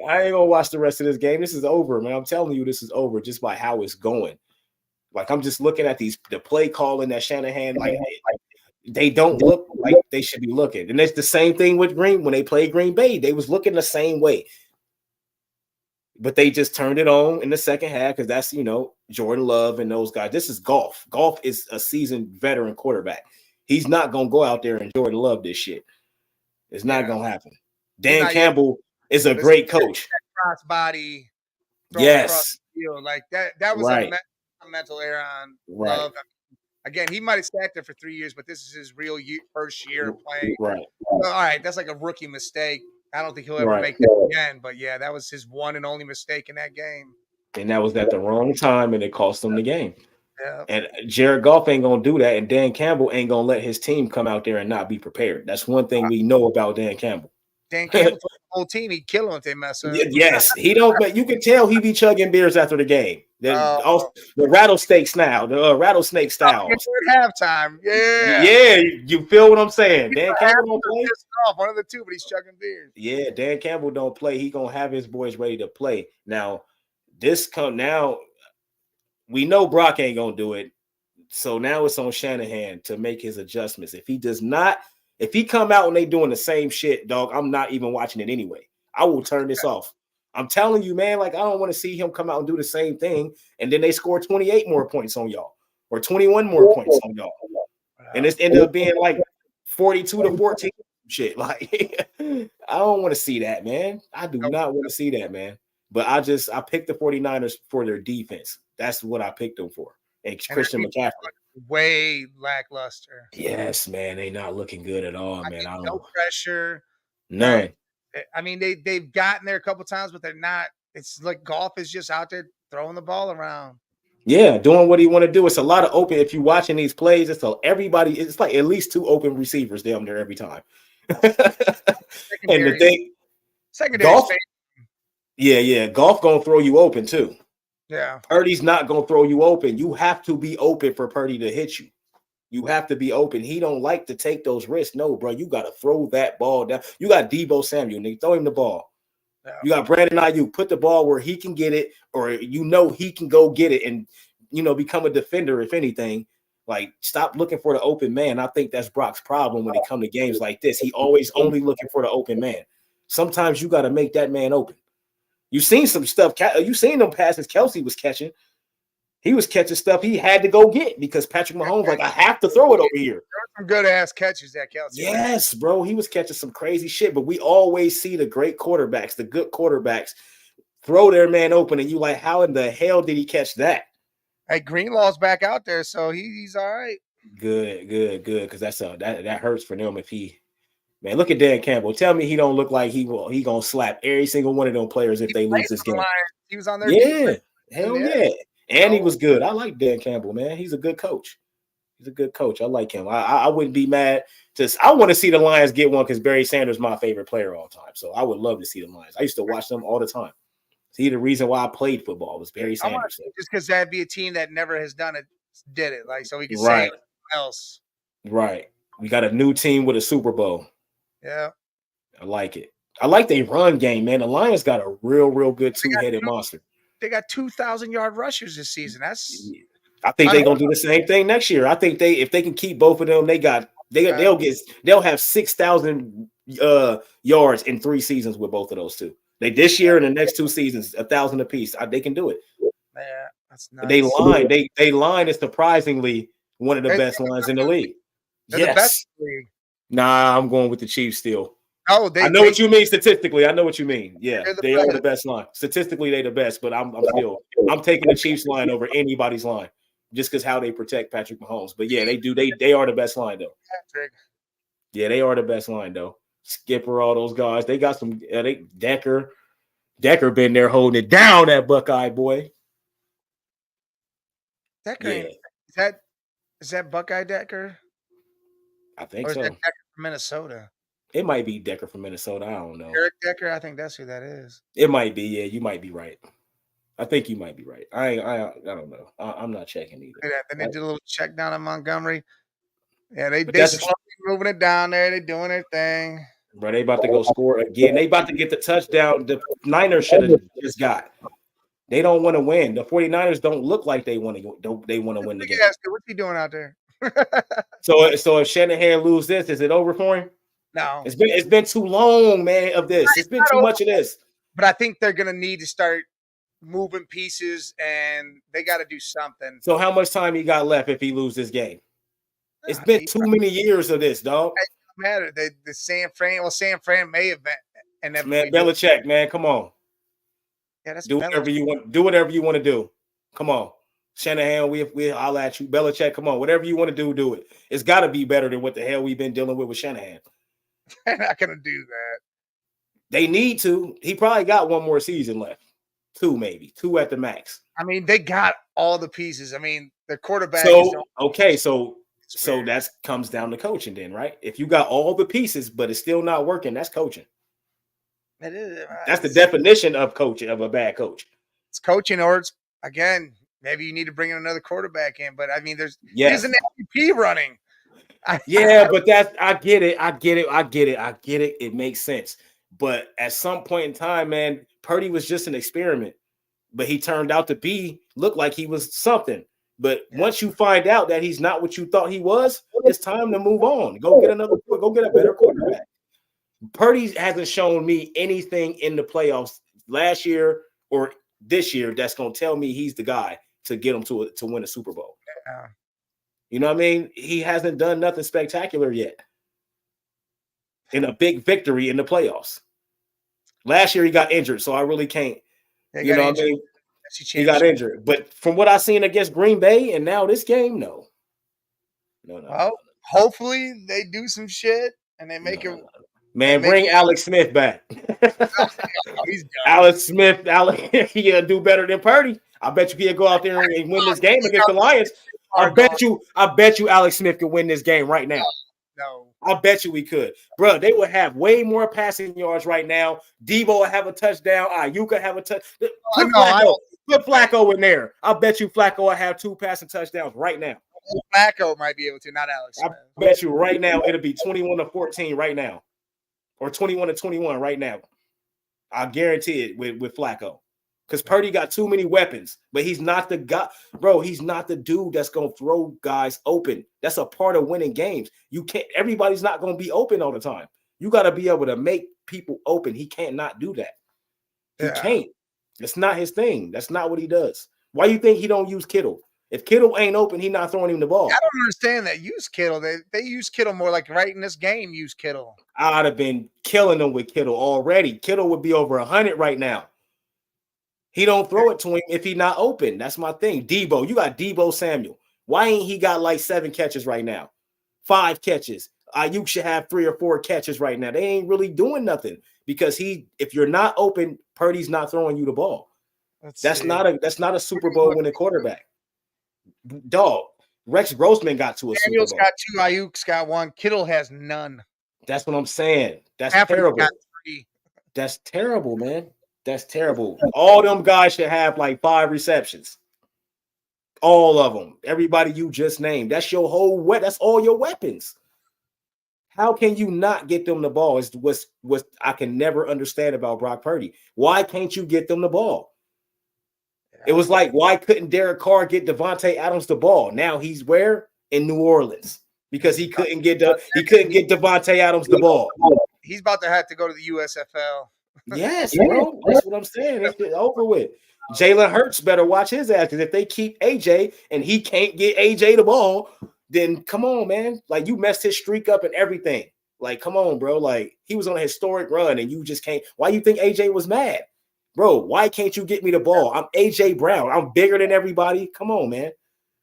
B: I ain't gonna watch the rest of this game. This is over, man. I'm telling you, this is over just by how it's going. Like I'm just looking at the play calling that Shanahan, like they don't look like they should be looking. And it's the same thing with Green when they played Green Bay. They was looking the same way. But they just turned it on in the second half because that's, Jordan Love and those guys. This is Goff. Goff is a seasoned veteran quarterback. He's not going to go out there and Jordan Love this shit. It's not going to happen. Dan Campbell is a great coach.
A: Crossbody.
B: Yes.
A: Like that was a mental error on Love. Again, he might have sat there for 3 years, but this is his real first year of playing.
B: Right.
A: All right. That's like a rookie mistake. I don't think he'll ever make that again. But, yeah, that was his one and only mistake in that game.
B: And that was at the wrong time, and it cost him the game.
A: Yeah.
B: And Jared Goff ain't going to do that, and Dan Campbell ain't going to let his team come out there and not be prepared. That's one thing we know about Dan Campbell.
A: Dan Campbell, the whole team, he'd kill him if they mess up.
B: Yes, he don't. But you can tell he be chugging beers after the game. The rattlesnake style, the rattlesnake style.
A: Halftime,
B: yeah. You feel what I'm saying? Dan Campbell don't play.
A: One of the two, but he's chugging beers.
B: Yeah, Dan Campbell don't play. He gonna have his boys ready to play. Now, we know Brock ain't gonna do it. So now it's on Shanahan to make his adjustments. If he does not, if he come out and they doing the same shit, dog, I'm not even watching it anyway. I will turn this off. I'm telling you, man, like I don't want to see him come out and do the same thing, and then they score 28 more points on y'all or 21 more points on y'all, and it's ended up being like 42-14. shit. Like, I don't want to see that, man. I do
A: Nope.
B: not want to see that, man. But I picked the 49ers for their defense. That's what I picked them for. And
A: And their
B: Christian
A: defense
B: McCaffrey.
A: way lackluster.
B: Yes, man. They not looking good at all,
A: I
B: man.
A: mean,
B: I don't
A: no pressure.
B: none.
A: I mean, they've gotten there a couple times, but they're not. It's like golf is just out there throwing the ball around.
B: Yeah, doing what he want to do. It's a lot of open. If you're watching these plays, everybody. It's like at least two open receivers down there every time. And the
A: Secondaries,
B: thing,
A: secondaries,
B: golf, yeah, golf gonna throw you open too.
A: yeah.
B: Purdy's not gonna throw you open. You have to be open for Purdy to hit you. You have to be open. He don't like to take those risks. No, bro, you got to throw that ball down. You got Debo Samuel, nigga, throw him the ball.
A: Yeah.
B: You got Brandon Ayuk, put the ball where he can get it, or he can go get it and become a defender. If anything, like stop looking for the open man. I think that's Brock's problem when it comes to games like this. He always only looking for the open man. Sometimes you got to make that man open. You've seen some stuff. You seen them passes Kelsey was catching. He was catching stuff he had to go get because Patrick Mahomes I have to throw it over here.
A: There were some good ass catches that Kelsey.
B: Yes, bro. He was catching some crazy shit, but we always see the great quarterbacks, the good quarterbacks throw their man open, and you like, how in the hell did he catch that?
A: Hey, Greenlaw's back out there, so he's all right.
B: Good. Because that hurts for them if he. Man, look at Dan Campbell. Tell me he don't look like he gonna slap every single one of them players if they lose this game.
A: He was on their
B: defense. Hell yeah. And he was good. I like Dan Campbell, man. He's a good coach. He's a good coach. I like him. I wouldn't be mad. I want to see the Lions get one because Barry Sanders is my favorite player all time. So I would love to see the Lions. I used to watch them all the time. See, the reason why I played football was Barry Sanders.
A: Just because that'd be a team that never has done it, did it. Like, so we can
B: right.
A: say else.
B: Right. We got a new team with a Super Bowl.
A: Yeah.
B: I like it. I like their run game, man. The Lions got a real good two-headed monster.
A: They got 2,000-yard rushers this season.
B: I think they're gonna do the same thing next year. I think if they can keep both of them, they'll have 6,000 yards in 3 seasons with both of those two. This year and the next 2 seasons, 1,000 apiece. They can do it.
A: Yeah, that's nuts.
B: They line is surprisingly one of the best lines in the league.
A: Yes. The best league.
B: Nah, I'm going with the Chiefs still.
A: Oh,
B: I know what you mean statistically. I know what you mean. Yeah, they are the best line. Statistically, they're the best, but I'm taking the Chiefs line over anybody's line just because how they protect Patrick Mahomes. But yeah, they do. They are the best line though. Yeah, they are the best line though. Skipper, all those guys. They got some. Decker been there holding it down. That Buckeye boy.
A: Decker. Yeah. Is that Buckeye Decker?
B: I think
A: or
B: so.
A: Is that Decker from Minnesota?
B: It might be Decker from Minnesota. I don't know.
A: Eric Decker, I think that's who that is.
B: It might be. Yeah, you might be right. I think you might be right. I don't know. I'm not checking either.
A: And they did a little check down in Montgomery. Yeah, they slowly moving it down there. They doing their thing.
B: Bro, they about to go score again. They about to get the touchdown. The Niners should have just got. They don't want to win. The 49ers don't look like they want to. They want to win the game.
A: What's he doing out there?
B: So if Shanahan lose this, is it over for him?
A: No.
B: It's been too long, man. Of this, it's been too much of this.
A: But I think they're gonna need to start moving pieces, and they got to do something.
B: So how much time he got left if he lose this game? It's been too many years of this, dog.
A: It doesn't matter. The San Fran may have been. And
B: man, Belichick, man, come on.
A: Yeah, that's
B: do whatever you want. Do whatever you want to do. Come on, Shanahan. I'll at you. Belichick, come on. Whatever you want to do it. It's got to be better than what the hell we've been dealing with Shanahan.
A: They're not gonna do that.
B: They need to. He probably got one more season left. 2 maybe. 2 at the max.
A: I mean, they got all the pieces. I mean, the quarterback.
B: So that comes down to coaching then, right? If you got all the pieces, but it's still not working, that's coaching.
A: It is.
B: That's the definition of coaching, of a bad coach.
A: It's coaching, or it's, again, maybe you need to bring in another quarterback in. But I mean, there's an MVP running.
B: But I get it. It makes sense. But at some point in time, man, Purdy was just an experiment. But he turned out to look like he was something. But once you find out that he's not what you thought he was, it's time to move on. Go get a better quarterback. Purdy hasn't shown me anything in the playoffs last year or this year that's going to tell me he's the guy to get him to win a Super Bowl.
A: Yeah.
B: You know what I mean? He hasn't done nothing spectacular yet. in a big victory in the playoffs. Last year he got injured, so I really can't.
A: They
B: You
A: got
B: know what I
A: injured.
B: mean? He got injured. But from what I've seen against Green Bay and now this game, no.
A: Well, hopefully they do some shit and they make it.
B: Man, bring Alex Smith back.
A: He's done.
B: Alex Smith, he'll do better than Purdy. I bet you he'll go out there and win this game against the Lions. I bet you Alex Smith could win this game right now.
A: No.
B: I bet you we could. Bro, they would have way more passing yards right now. Debo will have a touchdown. Ayuk will have a touch. Put Flacco in there. I bet you Flacco will have 2 passing touchdowns right now.
A: Flacco might be able to, not Alex Smith.
B: I bet you right now it'll be 21-14 right now. Or 21-21 right now. I guarantee it with Flacco. Because Purdy got too many weapons, but he's not the guy, bro. He's not the dude that's gonna throw guys open. That's a part of winning games. You can't, everybody's not gonna be open all the time. You got to be able to make people open. He can't not do that. He can't. It's not his thing. That's not what he does. Why you think he don't use Kittle? If Kittle ain't open, he not throwing him the ball.
A: I don't understand that. Use Kittle. They use Kittle more like right in this game. Use Kittle.
B: I'd have been killing them with Kittle already. Kittle would be over 100 right now. He don't throw it to him if he not open. That's my thing. Debo, you got Debo Samuel. Why ain't he got like 7 catches right now? 5 catches. Ayuk should have 3 or 4 catches right now. They ain't really doing nothing because if you're not open, Purdy's not throwing you the ball. That's not a Super Bowl winning quarterback. Dog, Rex Grossman got to a
A: Samuel's
B: Super Bowl.
A: got 2, Ayuk's got 1. Kittle has none.
B: That's what I'm saying. That's terrible. That's terrible, man. That's terrible. All them guys should have like 5 receptions. All of them. Everybody you just named. That's your whole that's all your weapons. How can you not get them the ball? Is what I can never understand about Brock Purdy. Why can't you get them the ball? It was like, why couldn't Derek Carr get Devontae Adams the ball? Now he's where? In New Orleans. Because he couldn't get Devontae Adams the ball.
A: He's about to have to go to the USFL.
B: Yes, bro. That's what I'm saying. It's over with. Jalen Hurts better watch his ass, because if they keep AJ and he can't get AJ the ball, then come on, man. Like, you messed his streak up and everything. Like, come on, bro. Like, he was on a historic run and you just can't. Why you think AJ was mad? Bro, why can't you get me the ball? I'm AJ Brown. I'm bigger than everybody. Come on, man.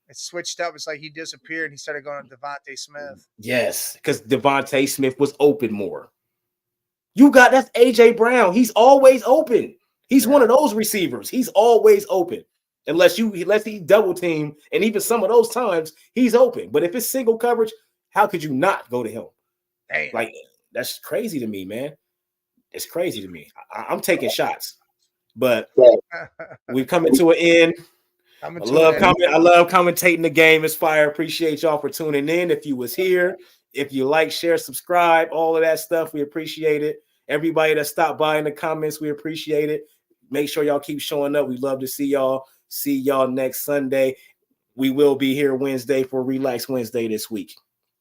A: It switched up. It's like he disappeared and he started going to Devontae Smith.
B: Yes, because Devontae Smith was open more. That's AJ Brown. He's always open. He's one of those receivers. He's always open. Unless he double team, and even some of those times he's open. But if it's single coverage, how could you not go to him?
A: Damn.
B: Like, that's crazy to me, man. It's crazy to me. I'm taking shots, but we're coming to an end. I love commentating the game. It's fire. Appreciate y'all for tuning in. If you was here, if you like, share, subscribe, all of that stuff, we appreciate it. Everybody that stopped by in the comments, we appreciate it. Make sure y'all keep showing up. We love to see y'all. See y'all next Sunday. We will be here Wednesday for Relax Wednesday this week.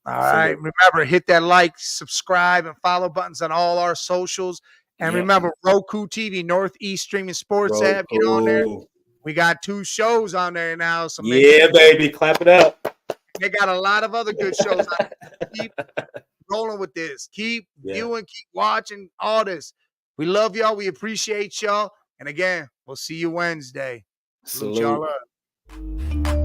A: All right. Remember, hit that like, subscribe, and follow buttons on all our socials. And remember, Roku TV, Northeast Streaming Sports app. Get on there. We got 2 shows on there now. So
B: baby, clap it up.
A: They got a lot of other good shows. Keep rolling with this. Keep viewing, keep watching, all this. We love y'all. We appreciate y'all. And again, we'll see you Wednesday. Salute y'all up.